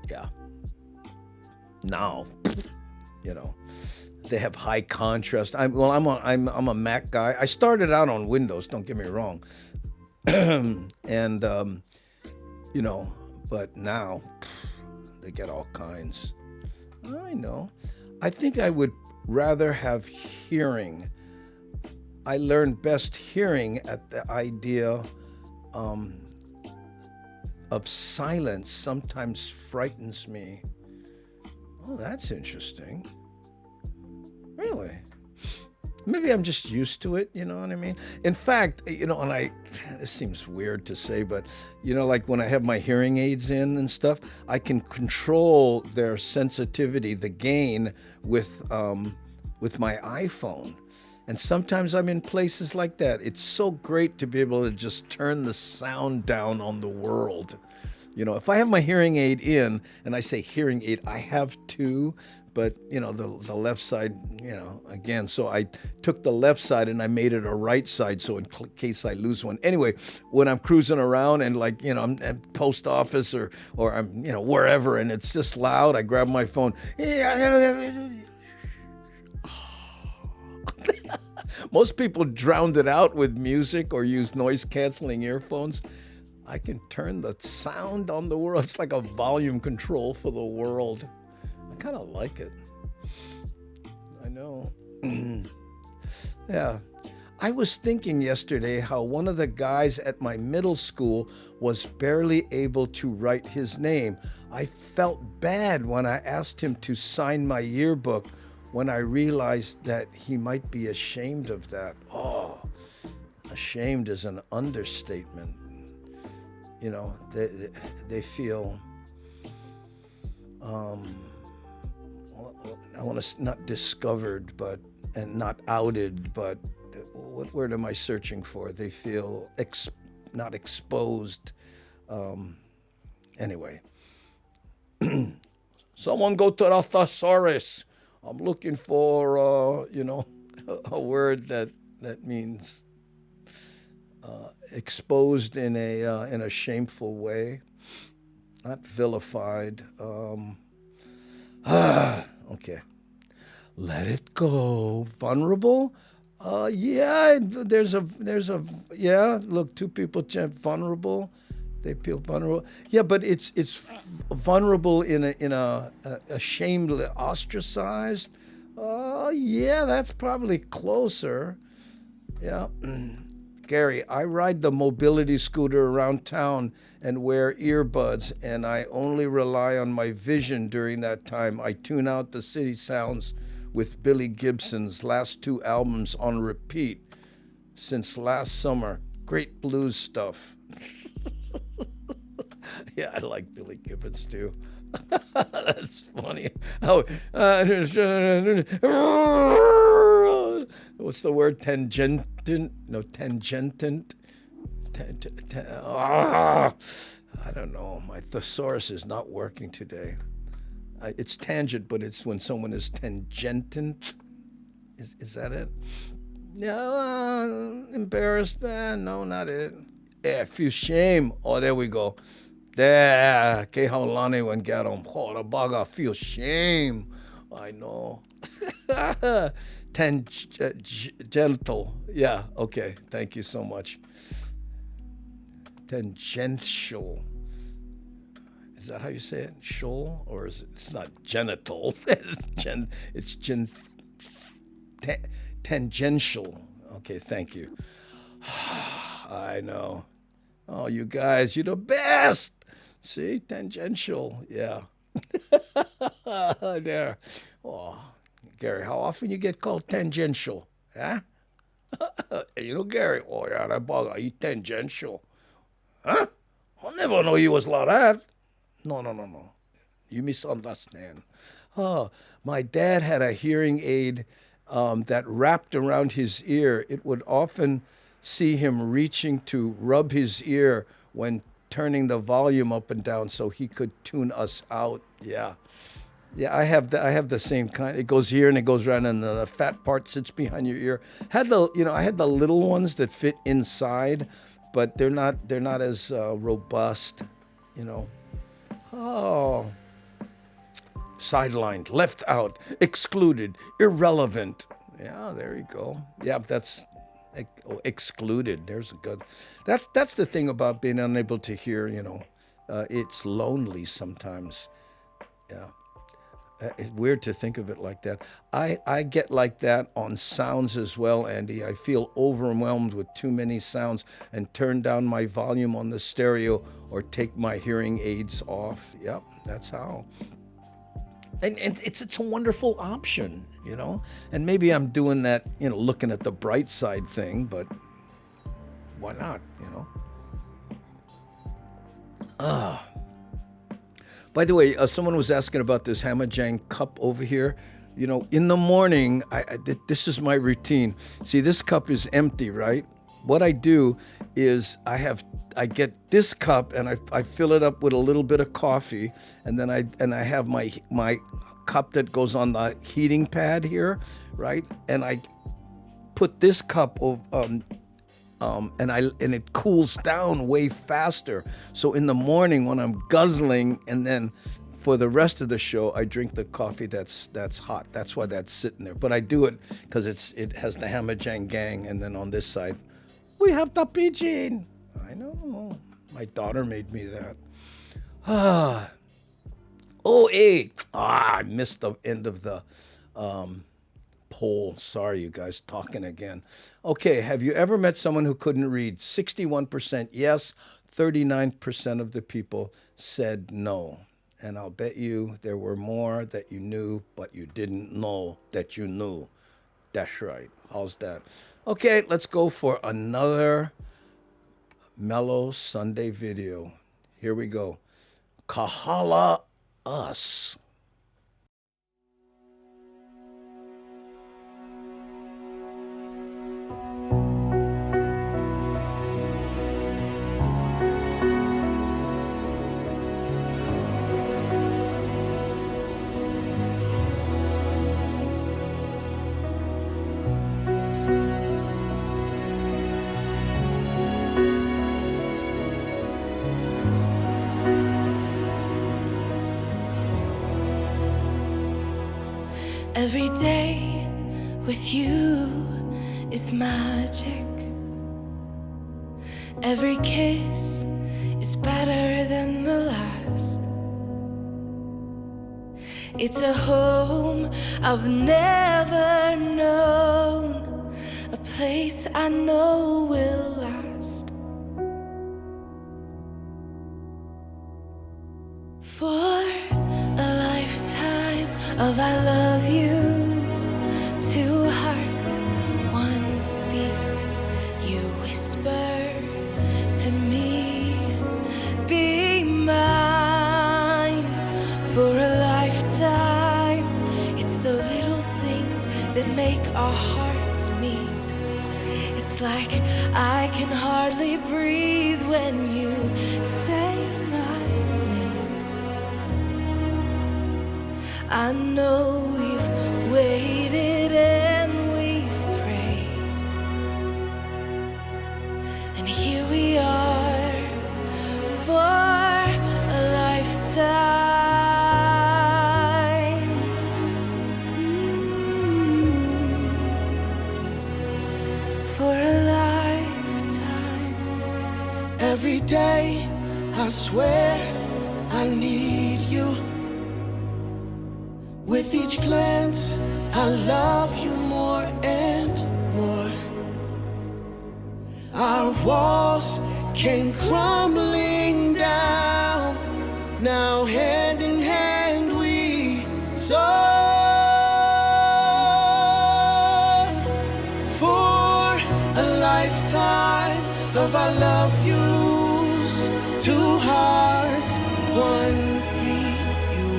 Yeah. Now, they have high contrast. I'm a Mac guy. I started out on Windows. Don't get me wrong. And but now they get all kinds. I know. I think I would rather have hearing. I learned best hearing at the idea of silence sometimes frightens me. Oh, that's interesting. Really? Maybe I'm just used to it, you know what I mean? In fact, this seems weird to say, but, like when I have my hearing aids in and stuff, I can control their sensitivity, the gain, with my iPhone. And sometimes I'm in places like that. It's so great to be able to just turn the sound down on the world. If I have my hearing aid in, and I say hearing aid, I have two, but, the left side, again, so I took the left side and I made it a right side, so in case I lose one. Anyway, when I'm cruising around and I'm at post office or I'm, wherever, and it's just loud, I grab my phone. Most people drowned it out with music or use noise-canceling earphones. I can turn the sound on the world. It's like a volume control for the world. I kind of like it. I know. Yeah. I was thinking yesterday how one of the guys at my middle school was barely able to write his name. I felt bad when I asked him to sign my yearbook when I realized that he might be ashamed of that. Oh, ashamed is an understatement. They feel, I want to not discovered, and not outed, but what word am I searching for? They feel not exposed. Anyway, someone go to the thesaurus. I'm looking for, a word that means exposed in a shameful way, not vilified. Okay, let it go. Vulnerable. Yeah. There's a yeah. Look, two people chant vulnerable. They feel vulnerable. Yeah, but it's vulnerable in a ashamed, ostracized. Yeah, that's probably closer. Yeah. Gary, I ride the mobility scooter around town and wear earbuds, and I only rely on my vision during that time. I tune out the city sounds with Billy Gibson's last two albums on repeat since last summer. Great blues stuff. Yeah, I like Billy Gibbons too. That's funny. Oh, what's the word? Tangentant? No, tangentant. I don't know. My thesaurus is not working today. It's tangent, but it's when someone is tangentant. Is that it? No, embarrassed. No, not it. Yeah, feel shame. Oh, there we go. There, que haulani when get on. Oh, the baga feel shame. I know. Tangential. Yeah, okay. Thank you so much. Tangential. Is that how you say it? Shul? Or is it? It's not genital. It's tangential. Okay, thank you. I know. Oh, you guys, you're the best. See, tangential. Yeah. There. Oh, Gary, how often you get called tangential? Huh? You know, Gary. Oh, yeah, that bug. Are you tangential? Huh? I never know you was like that. No. You misunderstand. Oh, my dad had a hearing aid that wrapped around his ear. It would often see him reaching to rub his ear when turning the volume up and down so he could tune us out. Yeah. Yeah, I have the same kind. It goes here and it goes around, and the fat part sits behind your ear. I had the little ones that fit inside, but they're not as robust, you know. Oh, sidelined, left out, excluded, irrelevant. Yeah, there you go. Yeah, that's excluded. There's a good. That's the thing about being unable to hear. You know, it's lonely sometimes. Yeah. It's weird to think of it like that. I get like that on sounds as well, Andy. I feel overwhelmed with too many sounds and turn down my volume on the stereo or take my hearing aids off. Yep, that's how. And it's a wonderful option, you know. And maybe I'm doing that, you know, looking at the bright side thing, but why not, you know? By the way, someone was asking about this Hamajang cup over here. You know, in the morning, this is my routine. See, this cup is empty, right? What I do is I get this cup and I fill it up with a little bit of coffee, and then I have my cup that goes on the heating pad here, right? And I put this cup of and it cools down way faster. So in the morning when I'm guzzling, and then for the rest of the show, I drink the coffee that's hot. That's why that's sitting there. But I do it because it has the Hamajang gang, and then on this side, we have the Pidgin. I know. My daughter made me that. I missed the end of the poll. Sorry, you guys, talking again. Okay, have you ever met someone who couldn't read? 61% yes, 39% of the people said no. And I'll bet you there were more that you knew, but you didn't know that you knew. That's right. How's that? Okay, let's go for another mellow Sunday video. Here we go. Kahala us. Every day with you is magic. Every kiss is better than the last. It's a home I've never known, a place I know will last. For a lifetime of I love yous, two hearts, one beat. You whisper to me, be mine hearts meet. It's like I can hardly breathe when you say my name. I know we've waited and we've prayed, and here we are for a lifetime. For a lifetime. Every day I swear I need you. With each glance I love you more and more. Our walls came crumbling down. Now hand in hand we soar. For a lifetime of our love yous, two hearts, one beat. You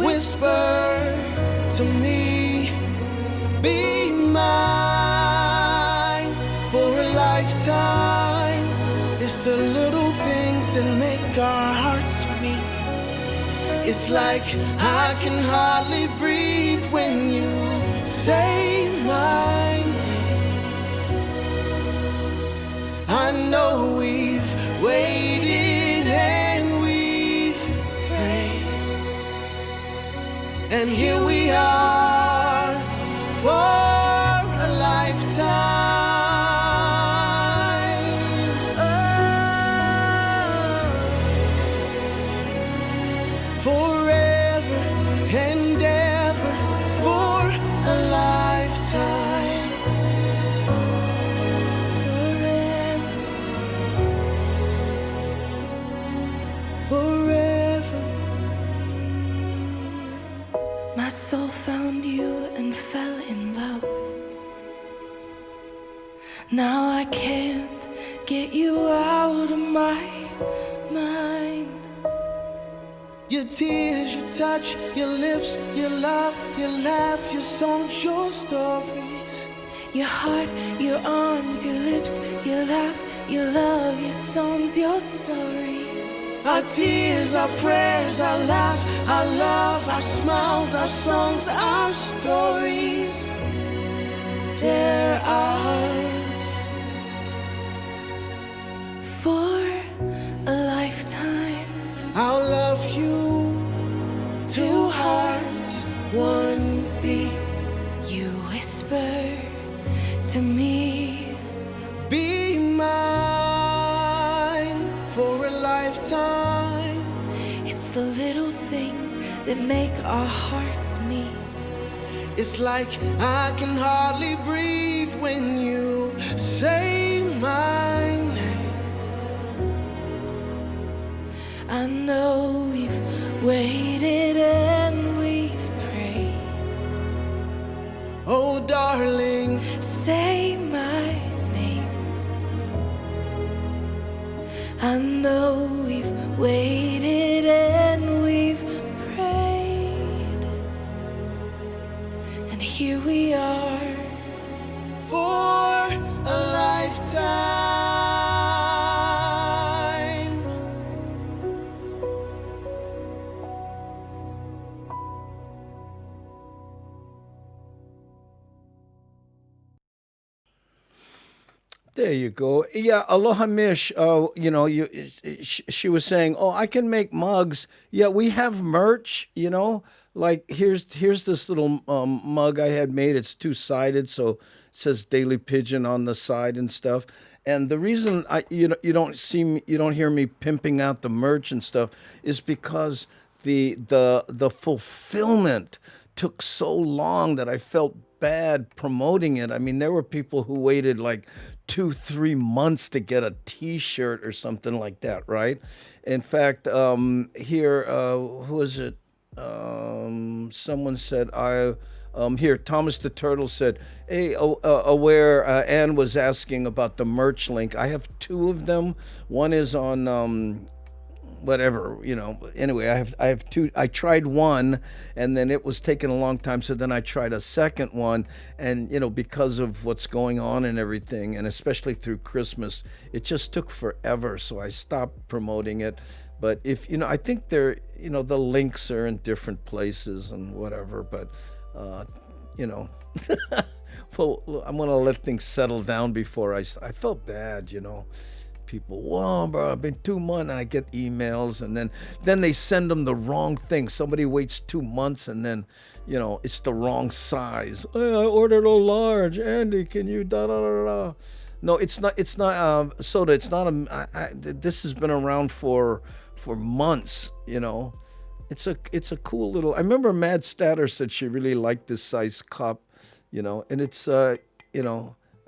whisper to me, be mine. For a lifetime, it's the little things that make our hearts meet. It's like I can hardly breathe when you say my name. I know we've waited and we've prayed, and here we are for a lifetime. Forever and ever for a lifetime. Forever, forever. My soul found you and fell in love. Now I can't get you out of my mind. Your tears, your touch, your lips, your love, your laugh, your songs, your stories. Your heart, your arms, your lips, your laugh, your love, your songs, your stories. Our tears, our prayers, our laugh, our love, our smiles, our songs, our stories. They're ours. For a lifetime, I'll love you. Two hearts, one beat. You whisper to me, be mine. For a lifetime. It's the little things that make our hearts meet. It's like I can hardly breathe when you say my name. I know we've waited and we've prayed. Oh, darling, say my name. I know we've waited and we've prayed, and here we are for a lifetime. There you go. Yeah, Aloha Mish. She was saying, "Oh, I can make mugs." Yeah, we have merch. Like here's this little mug I had made. It's two sided, so it says Daily Pigeon on the side and stuff. And the reason you don't see me, you don't hear me pimping out the merch and stuff is because the fulfillment took so long that I felt bad promoting it. I mean, there were people who waited like 2-3 months to get a T-shirt or something like that, right? In fact, here, who is it? Someone said here, Thomas the Turtle said, "Hey, aware." Ann was asking about the merch link. I have two of them. One is on whatever, Anyway, I have two. I tried one, and then it was taking a long time. So then I tried a second one, and because of what's going on and everything, and especially through Christmas, it just took forever. So I stopped promoting it. But if I think the links are in different places and whatever. But you know, well, I'm gonna let things settle down before I felt bad. People, whoa, bro, I've been 2 months, and I get emails, and then they send them the wrong thing. Somebody waits 2 months, and then it's the wrong size. Hey, I ordered a large. Andy, can you da da da da? No, it's not. It's not soda. It's not a. This has been around for months. It's a cool little. I remember Mad Statter said she really liked this size cup. And it's I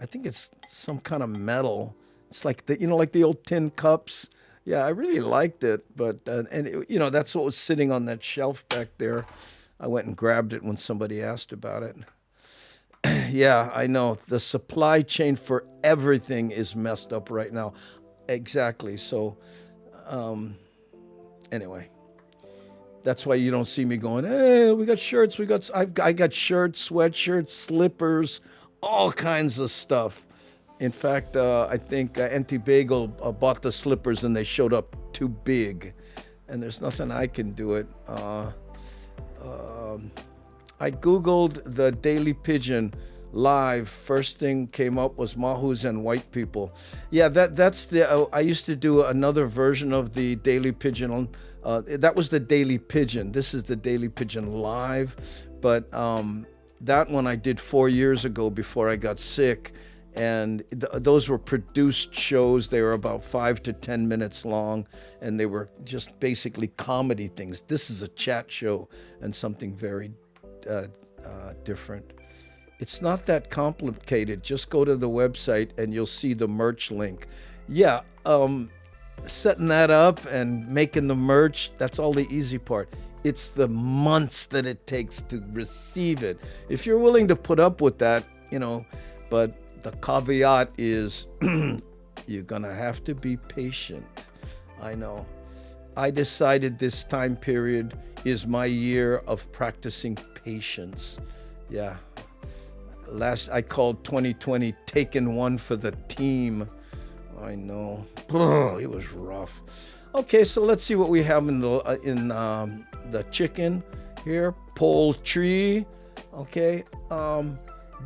think it's some kind of metal. It's like like the old tin cups. Yeah, I really liked it, but that's what was sitting on that shelf back there. I went and grabbed it when somebody asked about it. Yeah, I know the supply chain for everything is messed up right now. Exactly. So, anyway, that's why you don't see me going, hey, we got shirts. I got shirts, sweatshirts, slippers, all kinds of stuff. In fact, I think Auntie Bagel bought the slippers and they showed up too big, and there's nothing I can do it. I Googled the Daily Pidgin live. First thing came up was Mahus and white people. Yeah, that's the. I used to do another version of the Daily Pidgin. That was the Daily Pidgin. This is the Daily Pidgin live, but that one I did 4 years ago before I got sick. And those were produced shows. They were about 5 to 10 minutes long, and they were just basically comedy things. This is a chat show and something very different. It's not that complicated. Just go to the website and you'll see the merch link. Yeah, setting that up and making the merch, that's all the easy part. It's the months that it takes to receive it. If you're willing to put up with that, but the caveat is you're going to have to be patient. I know. I decided this time period is my year of practicing patience. Yeah. I called 2020 taking one for the team. I know. It was rough. Okay, so let's see what we have in the chicken here. Poultry. Okay.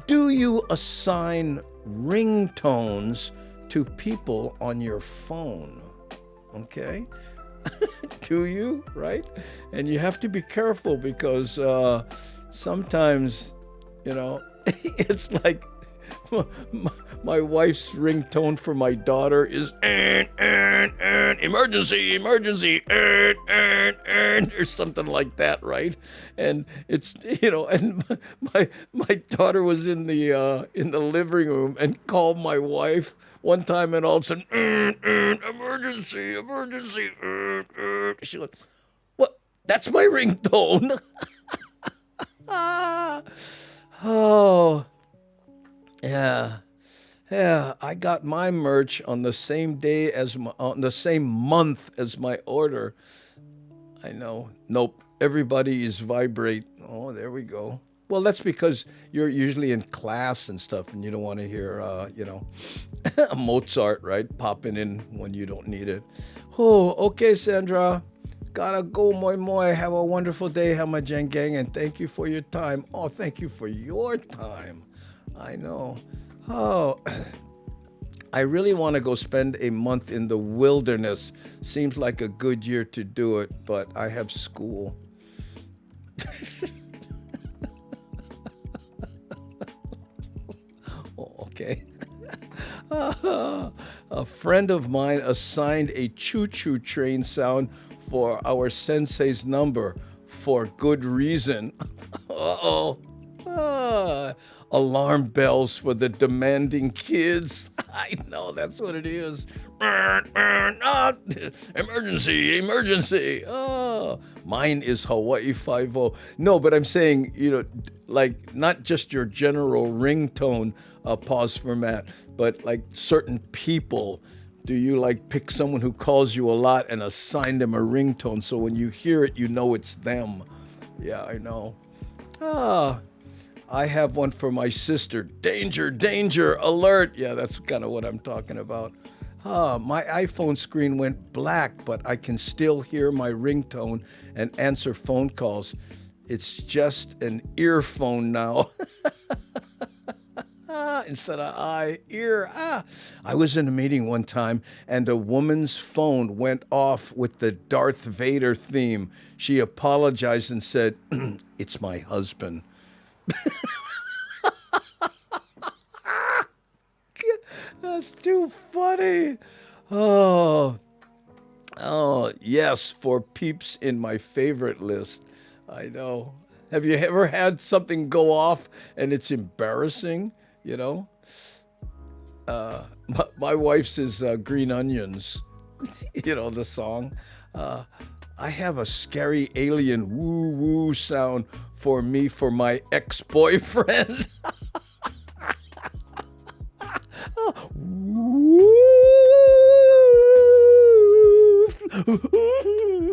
Do you assign ringtones to people on your phone? Okay. Do you? Right? And you have to be careful because sometimes, it's like my wife's ringtone for my daughter is emergency, emergency, or something like that, right? And it's and my daughter was in the living room and called my wife one time, and all of a sudden, emergency, emergency. She goes, "What? That's my ringtone." Oh, yeah. Yeah, I got my merch on the same day on the same month as my order. I know. Nope. Everybody is vibrate. Oh, there we go. Well, that's because you're usually in class and stuff, and you don't want to hear, a Mozart, right, popping in when you don't need it. Oh, okay, Sandra. Gotta go, moi moi. Have a wonderful day, Hamajen gang, and thank you for your time. Oh, thank you for your time. I know. Oh, I really want to go spend a month in the wilderness. Seems like a good year to do it, but I have school. Oh, okay. A friend of mine assigned a choo-choo train sound for our sensei's number for good reason. Uh-oh. Alarm bells for the demanding kids. I know, that's what it is. Emergency, emergency. Oh, mine is Hawaii 5-0. No, but I'm saying, like not just your general ringtone, pause for Matt, but like certain people Do you like pick someone who calls you a lot and assign them a ringtone so when you hear it, you know it's them? Yeah, I know. Ah, I have one for my sister. Danger, danger, alert. Yeah, that's kind of what I'm talking about. My iPhone screen went black, but I can still hear my ringtone and answer phone calls. It's just an earphone now. Instead of ear. I was in a meeting one time and a woman's phone went off with the Darth Vader theme. She apologized and said, "It's my husband." That's too funny. Oh, yes, for peeps in my favorite list. I know. Have you ever had something go off and it's embarrassing? You know? My wife's is Green Onions. You know, the song. I have a scary alien woo woo sound for me for my ex-boyfriend.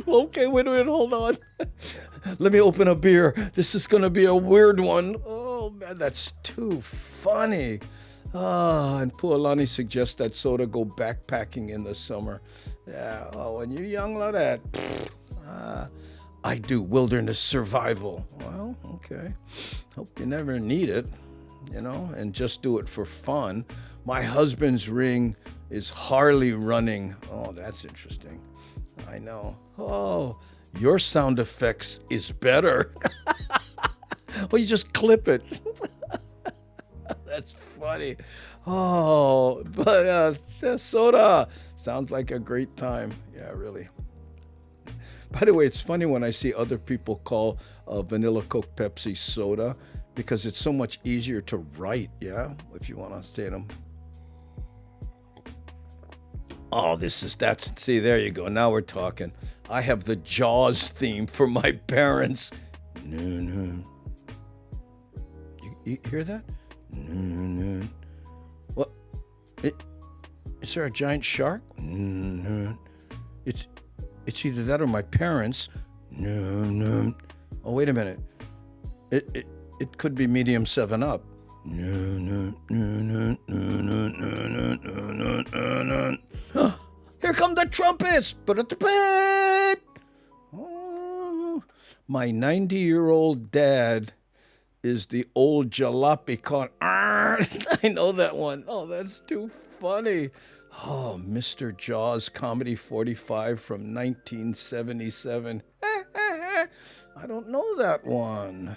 Okay, wait a minute, hold on. Let me open a beer. This is going to be a weird one. Oh, man, that's too funny. And Pualani suggests that Soda go backpacking in the summer. Yeah, when you're young like that. I do wilderness survival. Well, okay. Hope you never need it, and just do it for fun. My husband's ring is Harley running. Oh, that's interesting. I know. Oh, your sound effects is better. Well, you just clip it. That's funny. Oh, but Soda sounds like a great time. Yeah, really. By the way, it's funny when I see other people call vanilla Coke Pepsi soda because it's so much easier to write, yeah, if you want to say them. Oh, see, there you go. Now we're talking. I have the Jaws theme for my parents. No. You hear that? No. What? Is there a giant shark? No. It's either that or my parents. No. Oh, wait a minute. It could be medium 7-Up. No. Here come the trumpets! Oh, my 90-year-old dad is the old jalopy con. I know that one. Oh, that's too funny. Oh, Mr. Jaws Comedy 45 from 1977. I don't know that one.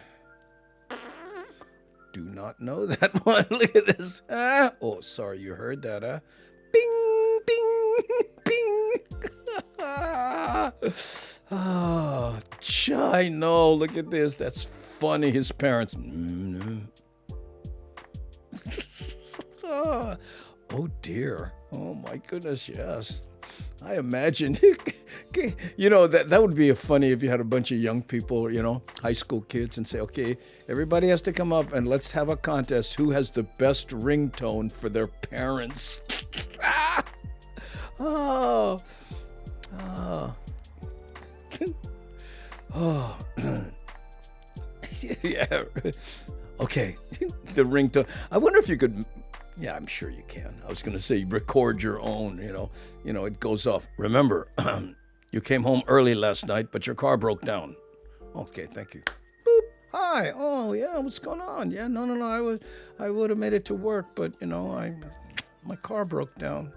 Do not know that one. Look at this. Oh, sorry, you heard that, huh? Bing, bing, bing. Oh, I know. Look at this. That's funny. His parents. Oh, dear. Oh, my goodness, yes. I imagine, that would be funny if you had a bunch of young people, high school kids, and say, okay, everybody has to come up and let's have a contest. Who has the best ringtone for their parents? Oh. Yeah. Okay, the ringtone. I wonder if you could. Yeah, I'm sure you can. I was going to say record your own, it goes off. Remember, you came home early last night, but your car broke down. Okay, thank you. Boop. Hi. Oh, yeah, what's going on? Yeah, no, I would have made it to work, but, my car broke down.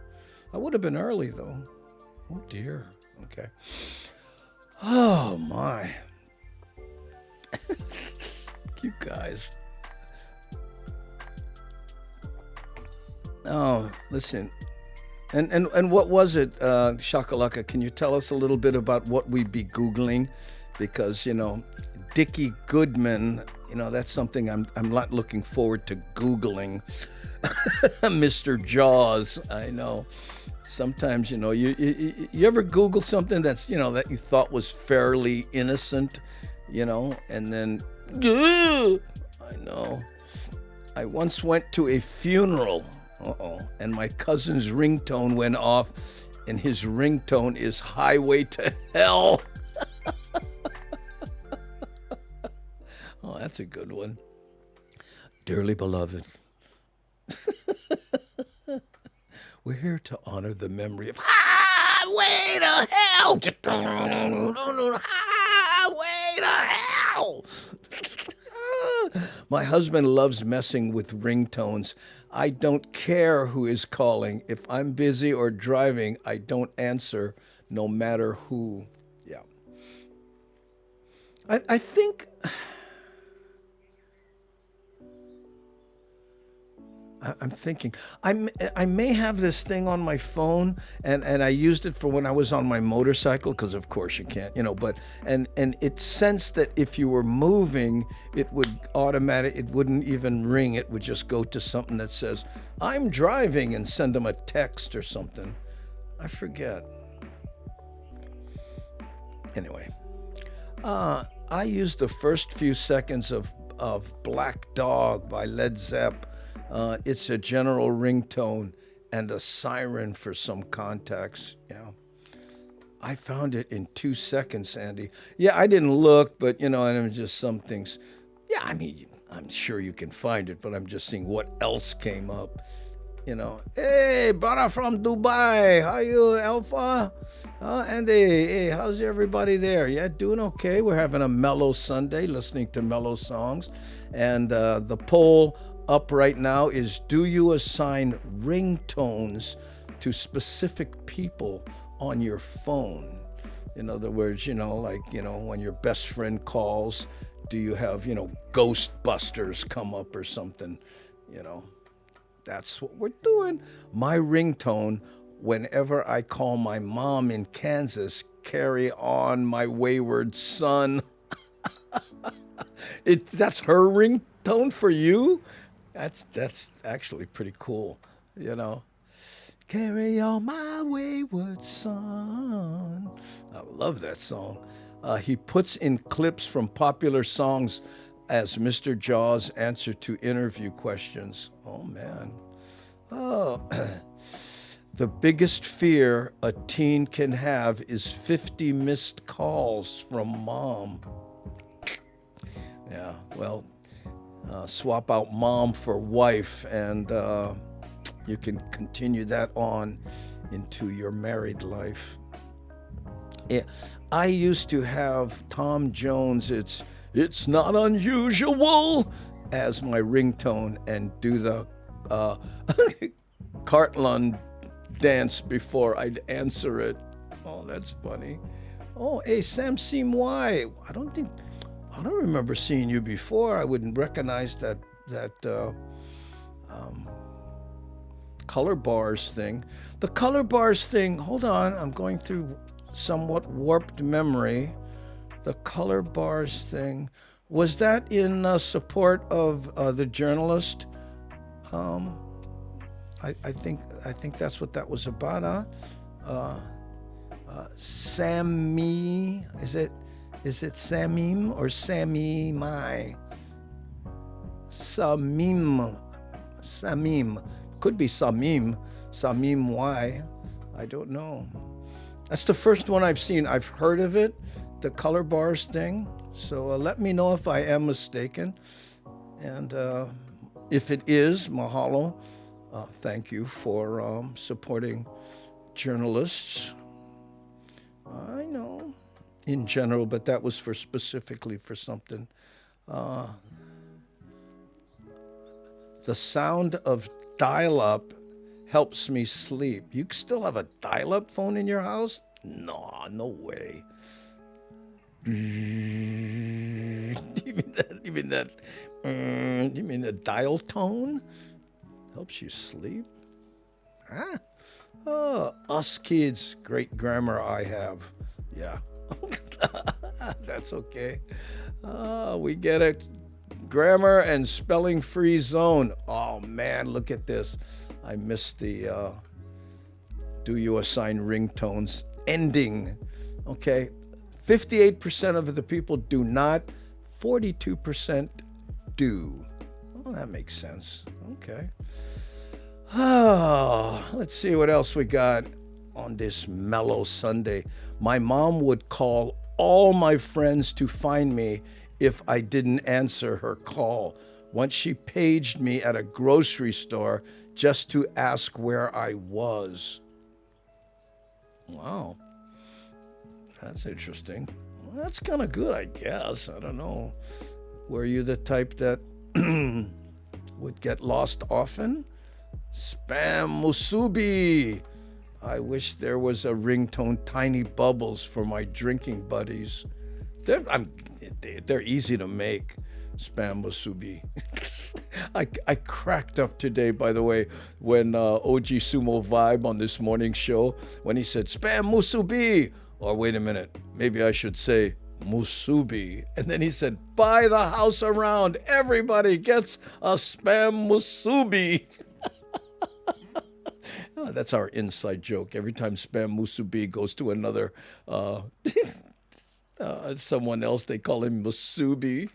I would have been early, though. Oh, dear. Okay. Oh, my. You guys. Oh, listen. And what was it, Shakalaka? Can you tell us a little bit about what we'd be Googling? Because, Dickie Goodman, that's something I'm not looking forward to Googling. Mr. Jaws, I know. Sometimes, you ever Google something that's, that you thought was fairly innocent, and then, I know. I once went to a funeral Uh-oh. And my cousin's ringtone went off, and his ringtone is Highway to Hell. Oh, that's a good one. Dearly beloved, we're here to honor the memory of Highway to Hell. Highway to Hell. My husband loves messing with ringtones. I don't care who is calling. If I'm busy or driving, I don't answer, no matter who. Yeah. I think I'm thinking I may have this thing on my phone, and I used it for when I was on my motorcycle, because of course you can't, but and it sensed that if you were moving, it would it wouldn't even ring. It would just go to something that says I'm driving and send them a text or something. I forget. Anyway, I used the first few seconds of Black Dog by Led Zepp. It's a general ringtone and a siren for some contacts. Yeah. I found it in 2 seconds, Andy. Yeah, I didn't look, but and it was just some things. Yeah, I mean, I'm sure you can find it, but I'm just seeing what else came up. Hey, brother from Dubai, how you, Alpha? Andy, hey, how's everybody there? Yeah, doing okay. We're having a mellow Sunday, listening to mellow songs. And the poll up right now is, do you assign ringtones to specific people on your phone? In other words, when your best friend calls, do you have, Ghostbusters come up or something? That's what we're doing. My ringtone, whenever I call my mom in Kansas, carry on my wayward son. That's her ringtone for you? That's actually pretty cool, Carry on my wayward son. I love that song. He puts in clips from popular songs as Mr. Jaws' answer to interview questions. Oh, man. Oh. The biggest fear a teen can have is 50 missed calls from mom. Yeah, well, swap out mom for wife, and you can continue that on into your married life. Yeah, I used to have Tom Jones, It's Not Unusual, as my ringtone, and do the Cartland dance before I'd answer it. Oh, that's funny. Oh, hey, Sam Seam-Y. I don't remember seeing you before. I wouldn't recognize that color bars thing. The color bars thing, hold on, I'm going through somewhat warped memory. The color bars thing, was that in support of the journalist? I think that's what that was about, huh? Sammy, is it Samim or Sammy Mai? Samim, could be Samim Y. I don't know. That's the first one I've seen. I've heard of it, the color bars thing. So let me know if I am mistaken. And if it is, mahalo. Thank you for supporting journalists. I know, in general, but that was specifically for something. The sound of dial-up helps me sleep. You still have a dial-up phone in your house? No way. You mean the dial tone helps you sleep? Huh? Oh, us kids, great grammar I have. Yeah. That's okay. We get it. Grammar and spelling free zone. Oh man, look at this. I missed the do you assign ringtones ending. Okay. 58% of the people do not. 42% do. Well, that makes sense. Okay. Let's see what else we got on this mellow Sunday. My mom would call all my friends to find me if I didn't answer her call. Once she paged me at a grocery store just to ask where I was. Wow. That's interesting. Well, that's kind of good, I guess. I don't know. Were you the type that would get lost often? Spam musubi. I wish there was a ringtone, Tiny Bubbles, for my drinking buddies. They're easy to make. Spam musubi. I cracked up today, by the way, when OG Sumo Vibe on this morning show, when he said spam musubi. Or wait a minute, maybe I should say musubi. And then he said, buy the house around. Everybody gets a spam musubi. Oh, that's our inside joke. Every time spam musubi goes to another someone else, they call him musubi.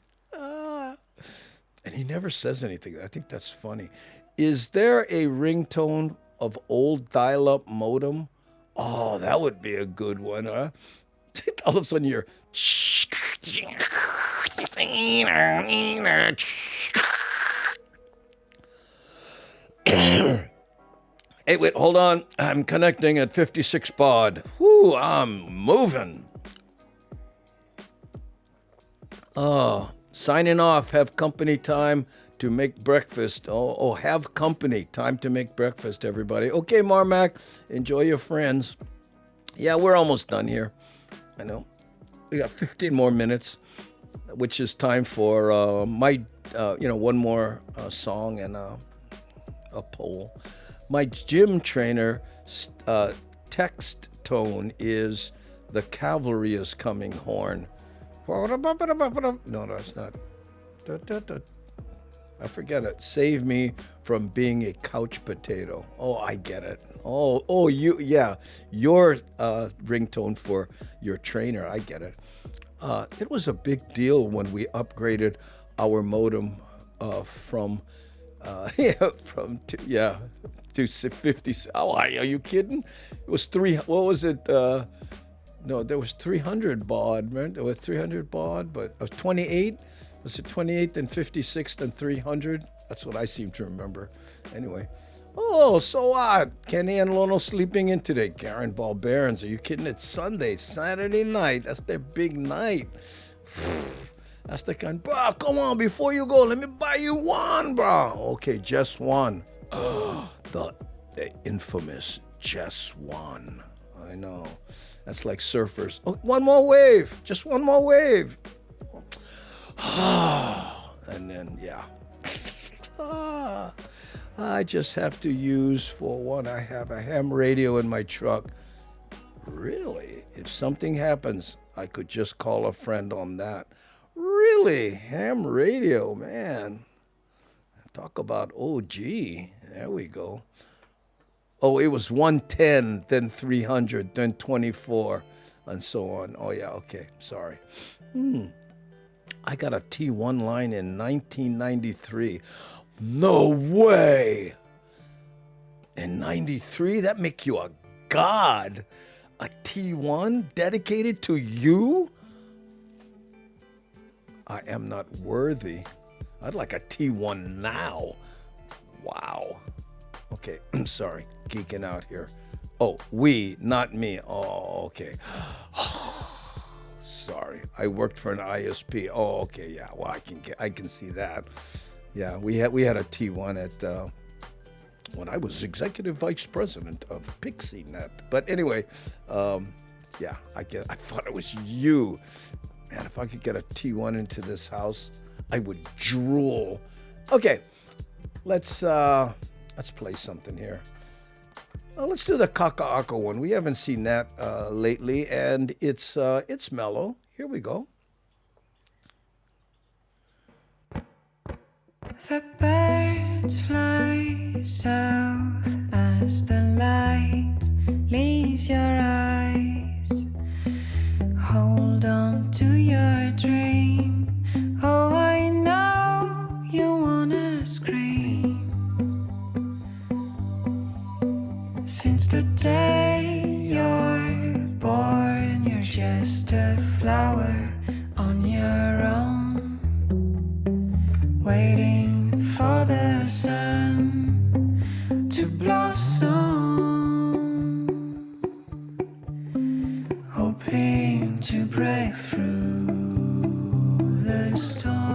And he never says anything. I think that's funny. Is there a ringtone of old dial-up modem? Oh, that would be a good one, huh? All of a sudden you're... Hey, wait, hold on. I'm connecting at 56 baud. Whoo, I'm moving. Oh, signing off. Have company time to make breakfast. Oh, have company time to make breakfast, everybody. Okay, Marmac, enjoy your friends. Yeah, we're almost done here. I know. We got 15 more minutes, which is time for one more song and a poll. My gym trainer text tone is "The cavalry is coming" horn. No, it's not. I forget it. Save me from being a couch potato. Oh, I get it. Oh, your ringtone for your trainer. I get it. It was a big deal when we upgraded our modem from 50. Oh, are you kidding? It was What was it? No, there was 300 baud, man. There was 300 baud, but 28. Was it 28 then 56 then 300? That's what I seem to remember. Anyway. Oh, so what? Kenny and Lono sleeping in today. Karen Ball Barons. Are you kidding? It's Sunday, Saturday night. That's their big night. That's the kind. Bro, come on, before you go, let me buy you one, bro. Okay, just one. The infamous just one. I know. That's like surfers. Oh, one more wave. Just one more wave. And then, yeah. I just have to use, for one, I have a ham radio in my truck. Really? If something happens, I could just call a friend on that. Really? Ham radio, man. Talk about OG. There we go. Oh, it was 110, then 300, then 24, and so on. Oh, yeah, okay. Sorry. I got a T1 line in 1993. No way! In 93? That make you a god. A T1 dedicated to you? I am not worthy. I'd like a T1 now. Wow. Okay, I'm sorry. Geeking out here. Oh, we, not me. Oh, okay. Sorry. I worked for an ISP. Oh, okay, yeah. Well, I can see that. Yeah, we had a T1 at when I was executive vice president of PixieNet. But anyway, yeah, I thought it was you. Man, if I could get a T1 into this house, I would drool. Okay, let's play something here. Let's do the Kaka'ako one. We haven't seen that lately, and it's mellow. Here we go. The birds fly south as the light leaves your eyes. Hold on to your dream. Oh, I know you wanna scream. Since the day you're born, you're just a flower on your own, waiting for the sun to blossom, hoping to break through the storm.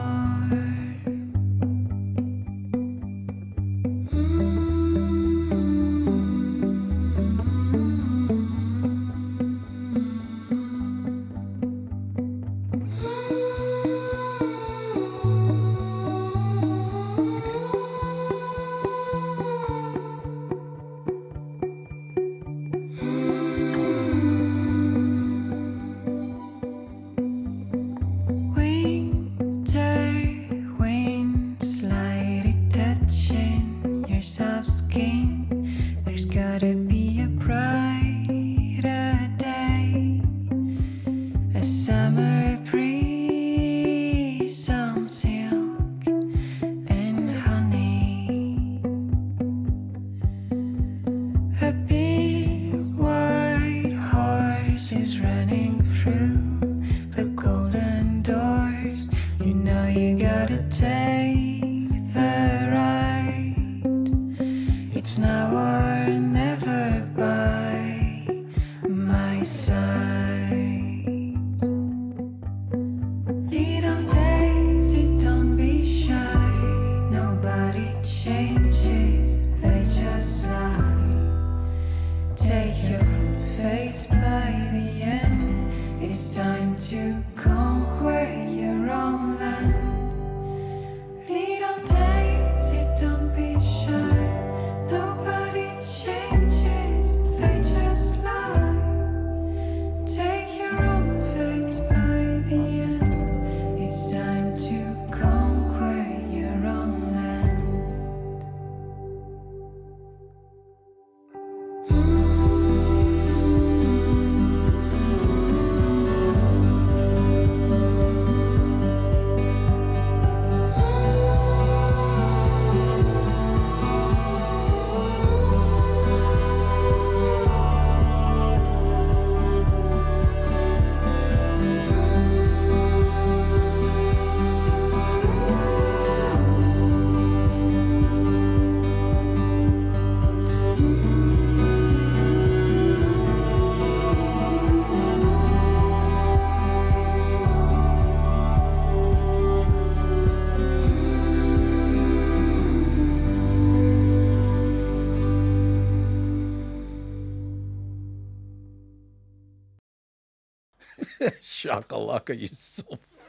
Shakalaka, you're so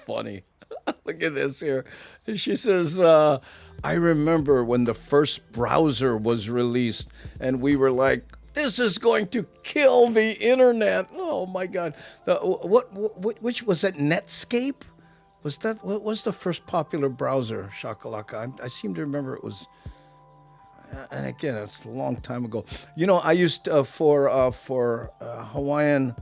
funny. Look at this here. And she says, I remember when the first browser was released, and we were like, this is going to kill the internet. Oh my God. Which was that, Netscape? What was the first popular browser, Shakalaka? I seem to remember it was, and again, it's a long time ago. You know, I used for Hawaiian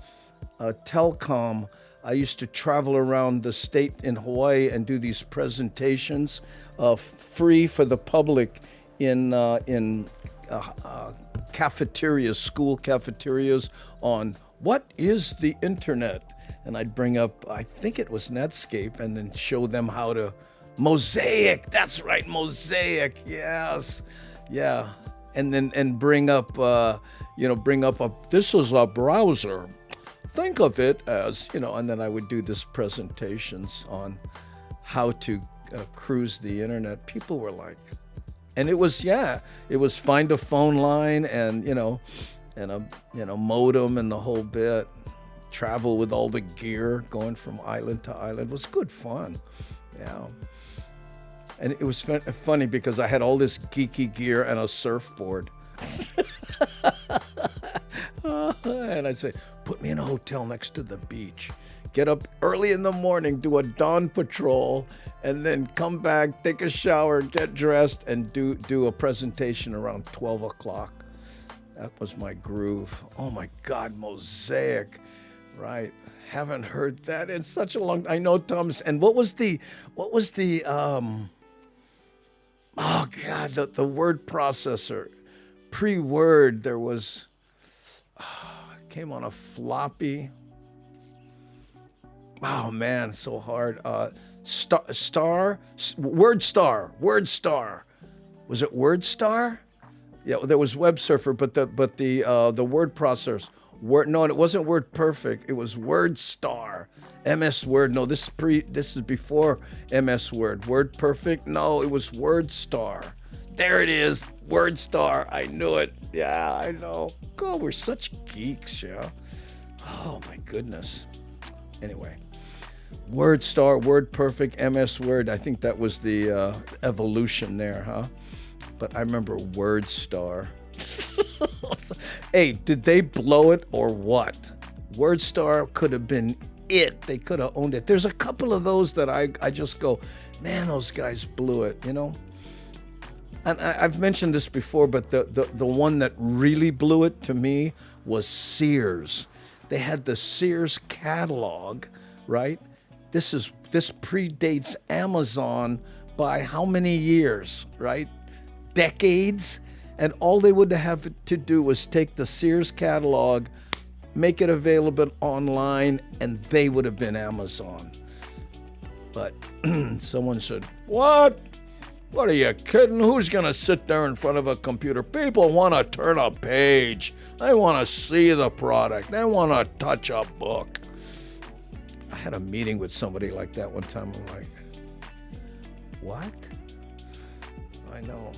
telecom, I used to travel around the state in Hawaii and do these presentations, free for the public in cafeterias, school cafeterias, on what is the internet. And I'd bring up, I think it was Netscape, and then show them how to Mosaic. That's right, Mosaic. Yes, yeah. And then bring up, this is a browser. Think of it as, and then I would do this presentations on how to cruise the internet. People were like, and it was find a phone line and, and a modem and the whole bit. Travel with all the gear, going from island to island. It was good fun. Yeah. And it was funny because I had all this geeky gear and a surfboard. And I'd say, put me in a hotel next to the beach. Get up early in the morning, do a dawn patrol, and then come back, take a shower, get dressed, and do a presentation around 12 o'clock. That was my groove. Oh my God, Mosaic. Right. Haven't heard that in such a long. I know, Thomas. And what was the oh God, the word processor pre-Word, there was, came on a floppy. Oh man, so hard. Word Star. Was it Word Star? Yeah, there was Web Surfer, but the word processors. No, it wasn't Word Perfect. It was Word Star. MS Word. No, this is before MS Word. Word Perfect. No, it was Word Star. There it is. Word Star. I knew it. Yeah, I know. God, we're such geeks, yeah. Oh my goodness. Anyway. Word Star, Word Perfect, MS Word. I think that was the evolution there, huh? But I remember Word Star. Hey, did they blow it or what? Word Star could have been it. They could have owned it. There's a couple of those that I just go, man, those guys blew it, you know? And I've mentioned this before, but the one that really blew it to me was Sears. They had the Sears catalog, right? This predates Amazon by how many years, right? Decades. And all they would have to do was take the Sears catalog, make it available online, and they would have been Amazon. But someone said, what? What are you kidding? Who's going to sit there in front of a computer? People want to turn a page. They want to see the product. They want to touch a book. I had a meeting with somebody like that one time. I'm like, what? I know.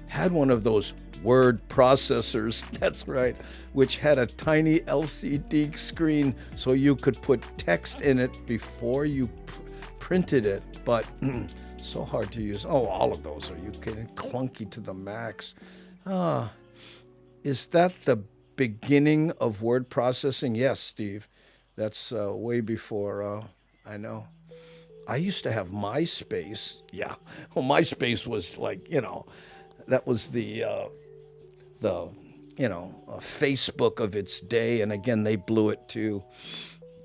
Had one of those word processors, that's right, which had a tiny LCD screen so you could put text in it before you printed it, but so hard to use. Oh, all of those, are you kidding? Clunky to the max. Is that the beginning of word processing? Yes, Steve. That's way before, I know. I used to have MySpace. Yeah. Well, MySpace was like, that was the Facebook of its day. And again, they blew it too.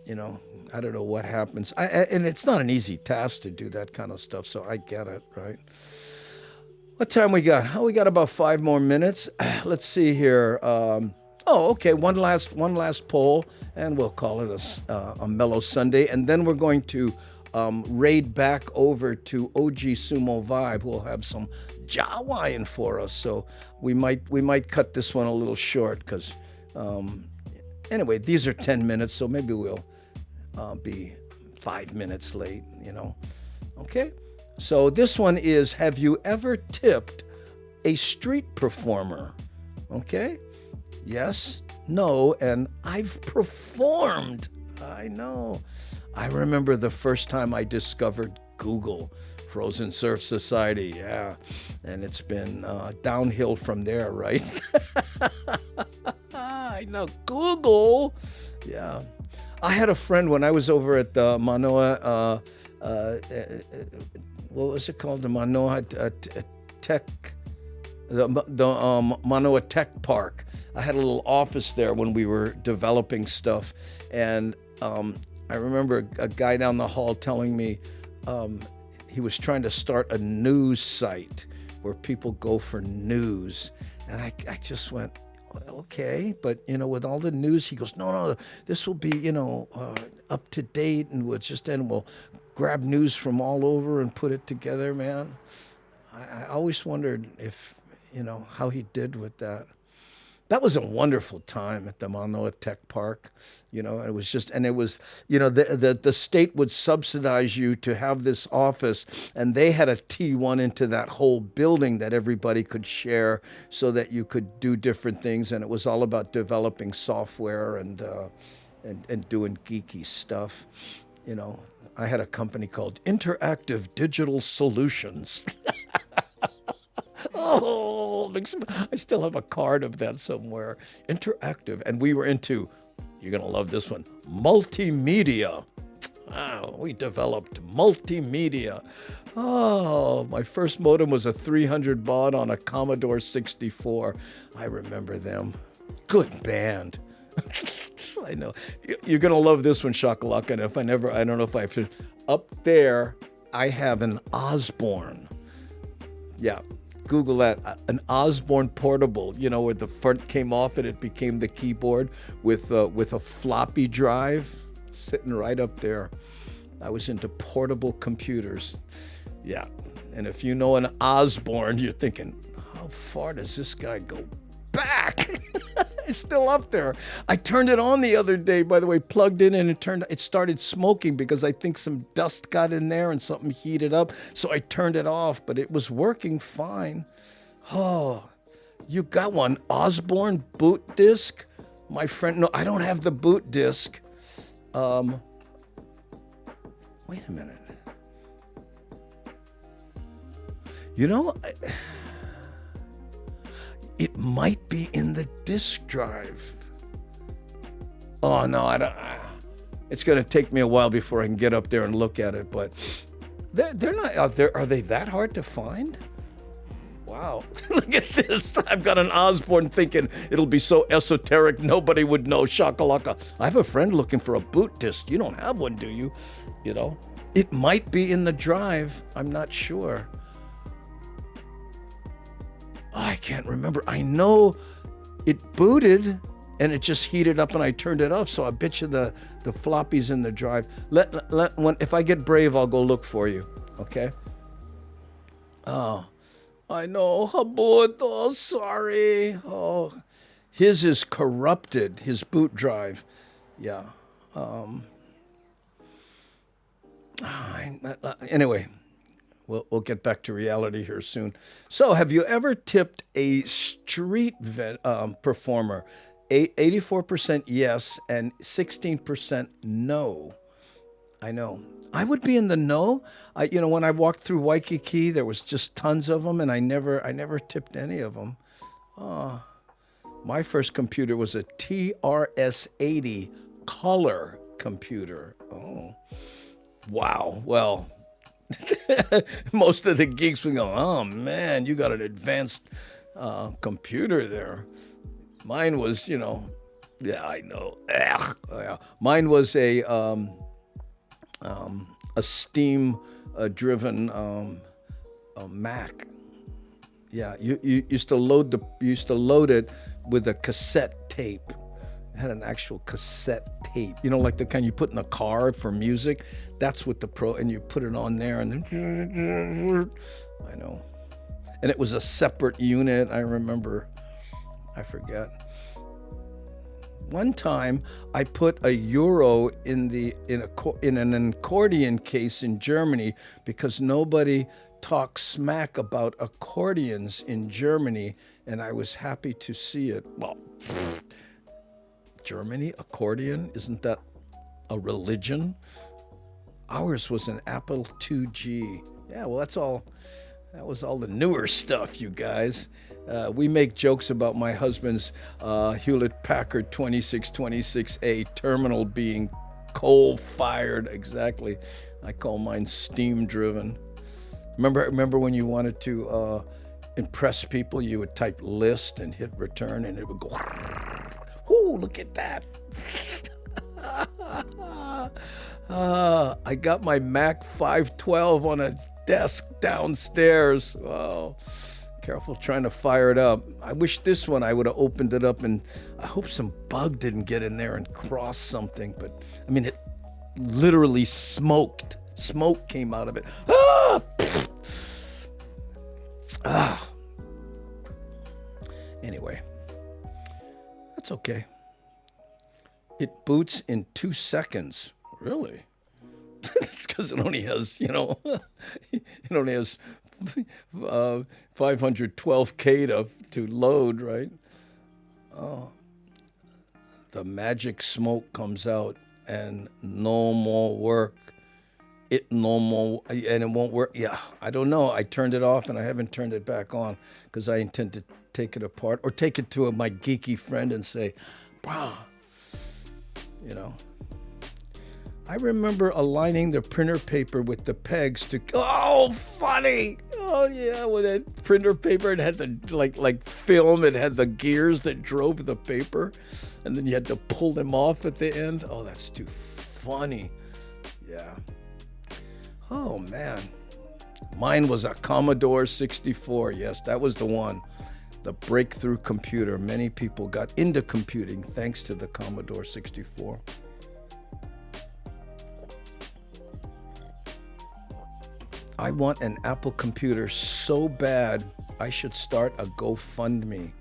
I don't know what happens. And it's not an easy task to do that kind of stuff. So I get it, right? What time we got? Oh, we got about 5 more minutes. Let's see here. Okay. One last poll, and we'll call it a mellow Sunday. And then we're going to raid back over to OG Sumo Vibe, who will have some Jawain for us. So we might cut this one a little short because anyway, these are 10 minutes, so maybe we'll be 5 minutes late. Okay. So this one is: have you ever tipped a street performer? Okay. Yes, no, and I've performed. I know. I remember the first time I discovered Google, Frozen Surf Society, yeah. And it's been downhill from there, right? I know, Google. Yeah. I had a friend when I was over at the Manoa, what was it called? The Manoa Tech, the Manoa Tech Park. I had a little office there when we were developing stuff. And I remember a guy down the hall telling me he was trying to start a news site where people go for news. And I just went, okay, but with all the news, he goes, no, this will be, up to date, and we'll grab news from all over and put it together, man. I always wondered if, how he did with that. That was a wonderful time at the Manoa Tech Park. It was just, and it was, the state would subsidize you to have this office, and they had a T1 into that whole building that everybody could share so that you could do different things. And it was all about developing software and doing geeky stuff. I had a company called Interactive Digital Solutions. Oh, I still have a card of that somewhere. Interactive. And we were into, you're going to love this one, multimedia. Wow, we developed multimedia. Oh, my first modem was a 300 baud on a Commodore 64. I remember them. Good band. I know. You're going to love this one, Shakalaka. And I don't know if I have to. Up there, I have an Osborne. Yeah. Google that, an Osborne portable, where the front came off and it became the keyboard with a floppy drive sitting right up there. I was into portable computers. Yeah. And if you know an Osborne, you're thinking, how far does this guy go back? It's still up there. I turned it on the other day, by the way, plugged in, and it started smoking because I think some dust got in there and something heated up. So I turned it off, but it was working fine. Oh, you got one Osborne boot disc? My friend, no, I don't have the boot disc. Wait a minute. It might be in the disk drive. Oh, no, I don't. It's going to take me a while before I can get up there and look at it, but they're not out there. Are they that hard to find? Wow. Look at this. I've got an Osborne thinking it'll be so esoteric nobody would know. Shakalaka. I have a friend looking for a boot disc. You don't have one, do you? It might be in the drive. I'm not sure. I can't remember. I know it booted and it just heated up and I turned it off. So I bet you the floppy's in the drive. If I get brave, I'll go look for you. Okay? Oh, I know. Habut. Oh, sorry. Oh, his is corrupted, his boot drive. Yeah. Anyway. We'll get back to reality here soon. So, have you ever tipped a street performer? 84% yes and 16% no. I know. I would be in the no. When I walked through Waikiki, there was just tons of them, and I never tipped any of them. Oh, my first computer was a TRS-80 color computer. Oh, wow. Well. Most of the geeks would go, oh man, you got an advanced computer there. Mine was, yeah, I know. Mine was a Steam driven Mac. Yeah, you used to load it with a cassette tape. It had an actual cassette tape, like the kind you put in a car for music. That's what and you put it on there, and then I know. And it was a separate unit. I remember. I forget. One time, I put a euro in an accordion case in Germany because nobody talks smack about accordions in Germany, and I was happy to see it. Well, Germany, accordion, isn't that a religion? Ours was an Apple IIG. Yeah, well, that was all the newer stuff, you guys. We make jokes about my husband's Hewlett-Packard 2626A terminal being coal-fired. Exactly. I call mine steam-driven. Remember when you wanted to impress people, you would type list and hit return, and it would go, ooh, look at that. I got my Mac 512 on a desk downstairs. Oh, careful trying to fire it up. I wish this one I would have opened it up, and I hope some bug didn't get in there and cross something. But I mean, it literally smoked. Smoke came out of it. Anyway, that's okay. It boots in 2 seconds. Really? It's because it only has, it only has 512K to load, right? Oh, the magic smoke comes out and no more work. And it won't work. Yeah, I don't know. I turned it off and I haven't turned it back on because I intend to take it apart or take it to my geeky friend and say, wow, I remember aligning the printer paper with the pegs to, oh, funny. Oh, yeah, with that printer paper, it had the, like film, it had the gears that drove the paper, and then you had to pull them off at the end. Oh, that's too funny. Yeah. Oh, man. Mine was a Commodore 64. Yes, that was the one. The breakthrough computer. Many people got into computing thanks to the Commodore 64. I want an Apple computer so bad, I should start a GoFundMe.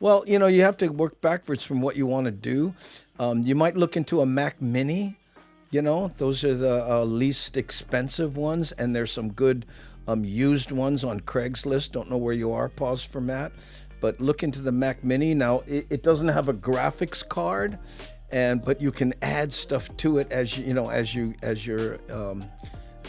Well, you have to work backwards from what you want to do. You might look into a Mac Mini. Those are the least expensive ones, and there's some good used ones on Craigslist. Don't know where you are. Pause for Matt. But look into the Mac Mini. Now, it doesn't have a graphics card, but you can add stuff to it as your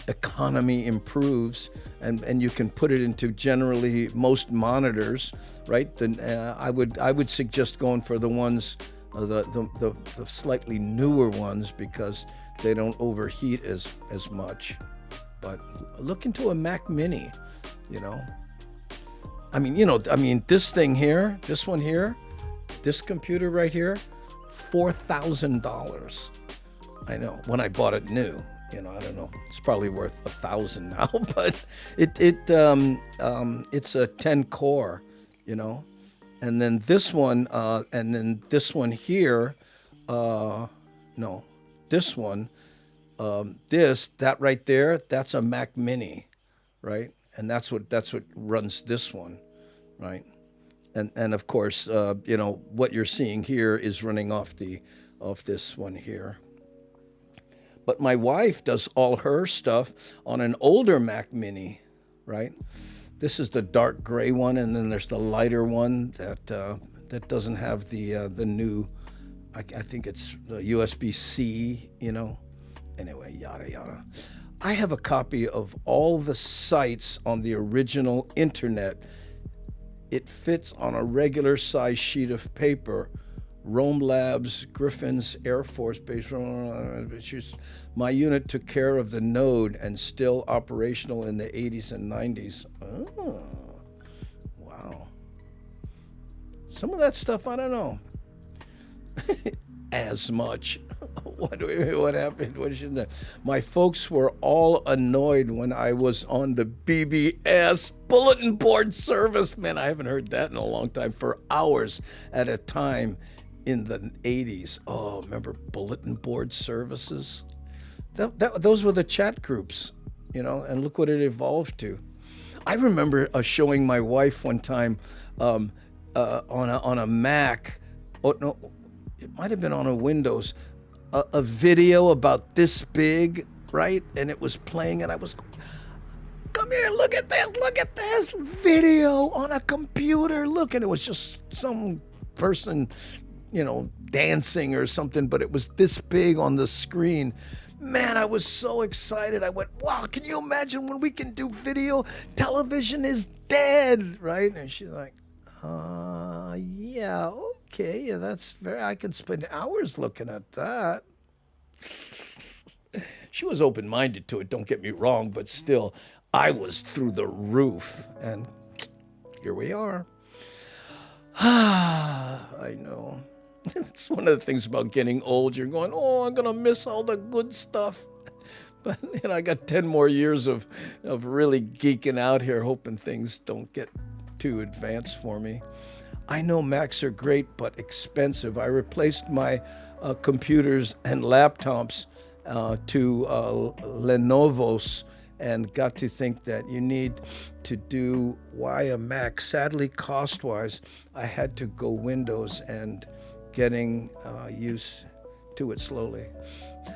economy improves, and you can put it into generally most monitors, right? Then I would suggest going for the ones, the slightly newer ones, because they don't overheat as much. But look into a Mac Mini, this thing here, this one here, this computer right here, $4,000. I know, when I bought it new. I don't know. It's probably worth $1,000 now, but it's a 10 core, and then this one, here, this one, that right there, that's a Mac Mini, right? And that's what runs this one, right? And of course, what you're seeing here is running off this one here. But my wife does all her stuff on an older Mac Mini, right? This is the dark gray one, and then there's the lighter one that doesn't have the new. I think it's the USB-C, Anyway, yada yada. I have a copy of all the sites on the original internet. It fits on a regular size sheet of paper. Rome Labs, Griffin's Air Force Base. My unit took care of the node and still operational in the 80s and 90s. Oh, wow. Some of that stuff, I don't know. As much. What happened? What should that? My folks were all annoyed when I was on the BBS bulletin board service. Man, I haven't heard that in a long time. For hours at a time in the 80s. Oh, remember bulletin board services? Those were the chat groups, and look what it evolved to. I remember showing my wife one time on a Mac. Oh no, it might have been on a Windows. A video about this big, right? And it was playing, and I was going, come here, look at this video on a computer. Look, and it was just some person, dancing or something, but it was this big on the screen. Man, I was so excited. I went, wow, can you imagine when we can do video? Television is dead, right? And she's like, yeah, okay, yeah, I could spend hours looking at that. She was open-minded to it, don't get me wrong, but still, I was through the roof, and here we are. I know. It's one of the things about getting old. You're going, I'm going to miss all the good stuff. But I got 10 more years of really geeking out here, hoping things don't get too advanced for me. I know Macs are great, but expensive. I replaced my computers and laptops to Lenovo's, and got to think that you need to do why a Mac. Sadly, cost-wise, I had to go Windows and getting used to it slowly.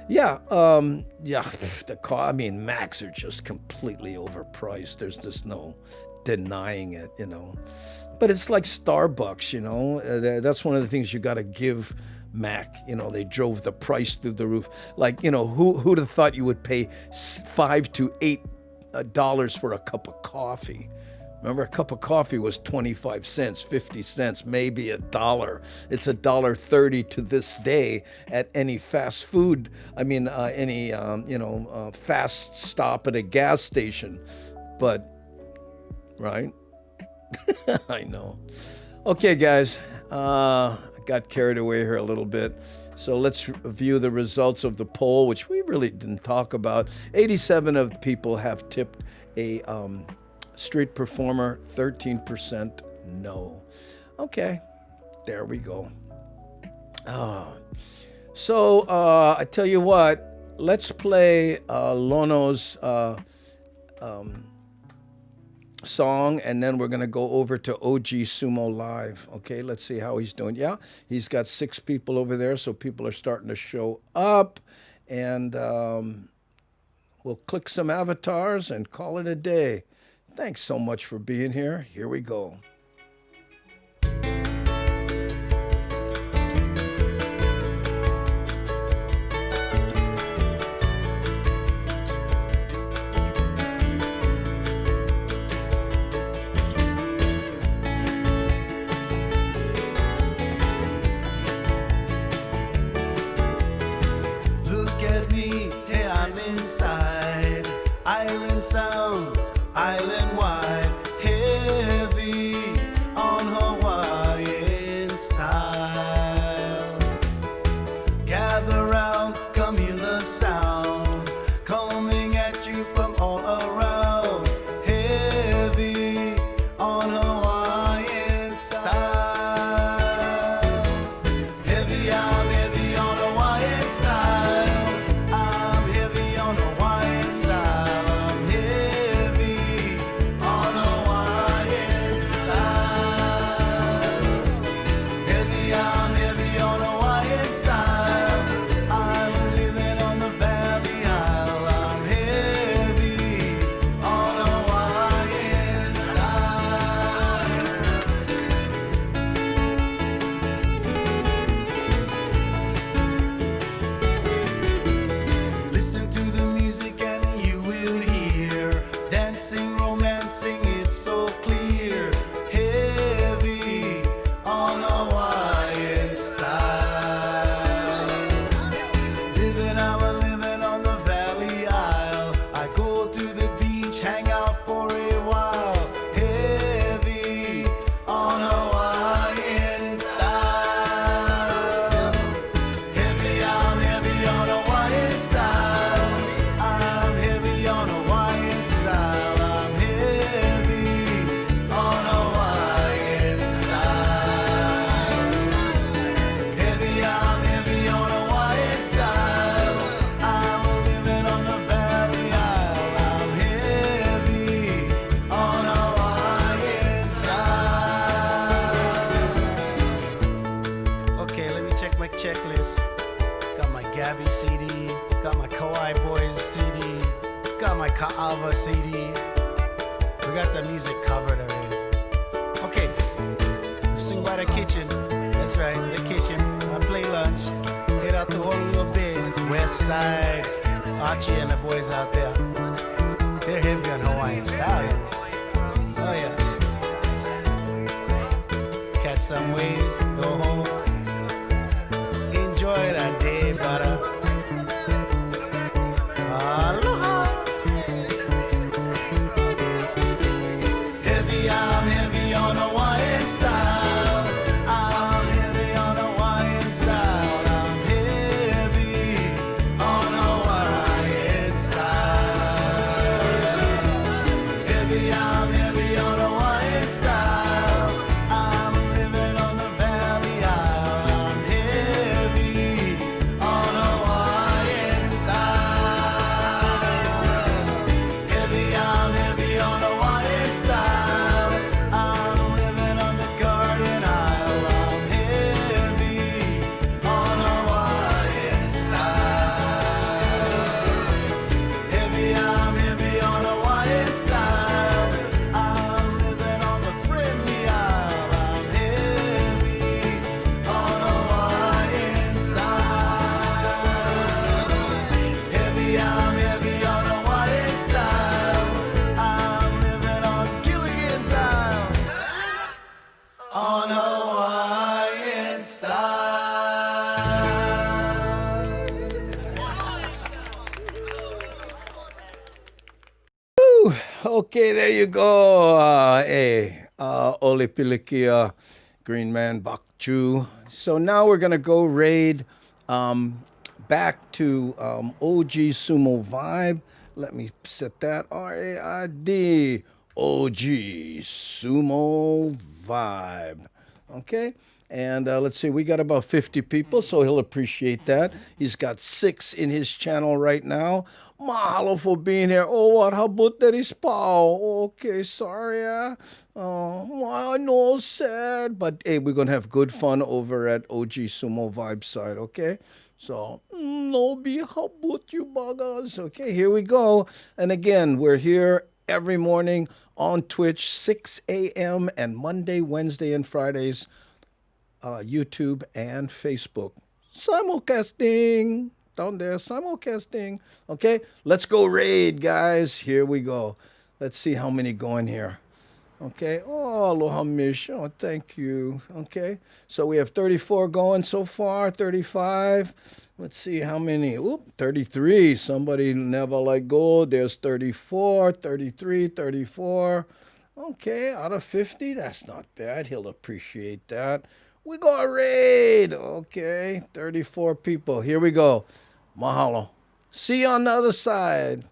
Macs are just completely overpriced. There's just no denying it, But it's like Starbucks, that's one of the things you got to give Mac. They drove the price through the roof. Like, who'd have thought you would pay $5 to $8 for a cup of coffee? Remember, a cup of coffee was 25 cents, 50 cents, maybe $1. It's $1.30 to this day at any fast food. Fast stop at a gas station. But, right? I know. Okay, guys. Got carried away here a little bit. So let's view the results of the poll, which we really didn't talk about. 87 of the people have tipped a street performer, 13% no. Okay, there we go. So I tell you what, let's play Lono's song, and then we're going to go over to OG Sumo Live. Okay, let's see how he's doing. Yeah, he's got 6 people over there, so people are starting to show up. And we'll click some avatars and call it a day. Thanks so much for being here. Here we go. Look at me, hey, I'm inside. Island sounds, island wide, heavy on Hawaiian style. Gather round, come hear the sound, coming at you from all around. Heavy on Hawaiian style. Heavy, I'm heavy on Hawaiian style. I'm heavy on Hawaiian style. I'm heavy on Hawaiian style. Heavy, I'm heavy on Hawaiian style. I'm living on the Valley Isle. I'm heavy on Hawaiian style. Listen to the music and you will hear dancing, romancing, it's so clear. Heavy on Hawaiian style. Living on the Valley Isle. I go to the beach, hang out for a while. Heavy on Hawaiian style. Heavy, I'm heavy on Hawaiian style. I'm heavy on Hawaiian style. I'm heavy on Hawaiian style. Heavy, I'm heavy on Hawaiian style. I'm living on the Valley Isle. I'm heavy on Hawaiian style. Okay, let me check my checklist. Got my Gabby CD, got my Kauai Boys CD, got my Ka'ava CD. We got the music covered already. Okay, swing by the kitchen. That's right, the kitchen. I play lunch. Head out to Honolulu Bay, West Side. Archie and the boys out there. They're heavy on Hawaiian style. Oh yeah. Catch some waves, go home. Enjoy that day, brother. Aloha. Heavy, I'm heavy on Hawaiian style. I'm heavy on Hawaiian style. I'm heavy on Hawaiian style. Heavy, I'm heavy on Hawaiian style. I'm living on the Valley Isle. I'm heavy on Hawaiian style. Heavy, I'm heavy on Hawaiian style. I'm living on the Garden Isle. I'm heavy on Hawaiian style. Heavy, I'm heavy on Hawaiian style. I'm living on the Friendly Isle. I'm heavy on Hawaiian style. Heavy, I'm heavy on Hawaiian style. I'm living on Gilligan's Isle. On Hawaiian style. Woo! Okay, there you go. Ole Pilikia, Green Man, Bakchu. So now we're going to go raid Back to OG Sumo Vibe. Let me set that RAID. OG Sumo Vibe. Okay? And let's see, we got about 50 people, so he'll appreciate that. He's got 6 in his channel right now. Mahalo for being here. Oh, what? How about that is Paul? Okay, sorry. I know, sad. But hey, we're going to have good fun over at OG Sumo Vibe side, okay? So, no be how about you buggers? Okay, here we go. And again, we're here every morning on Twitch, 6 a.m. and Monday, Wednesday, and Fridays, YouTube and Facebook. Simulcasting down there, simulcasting. Okay, let's go raid, guys. Here we go. Let's see how many go in here. Okay. Oh, aloha mish. Oh, thank you. Okay. So we have 34 going so far, 35. Let's see how many. Oop, 33. Somebody never let go. There's 34, 33, 34. Okay, out of 50, that's not bad. He'll appreciate that. We got a raid. Okay, 34 people. Here we go. Mahalo. See you on the other side.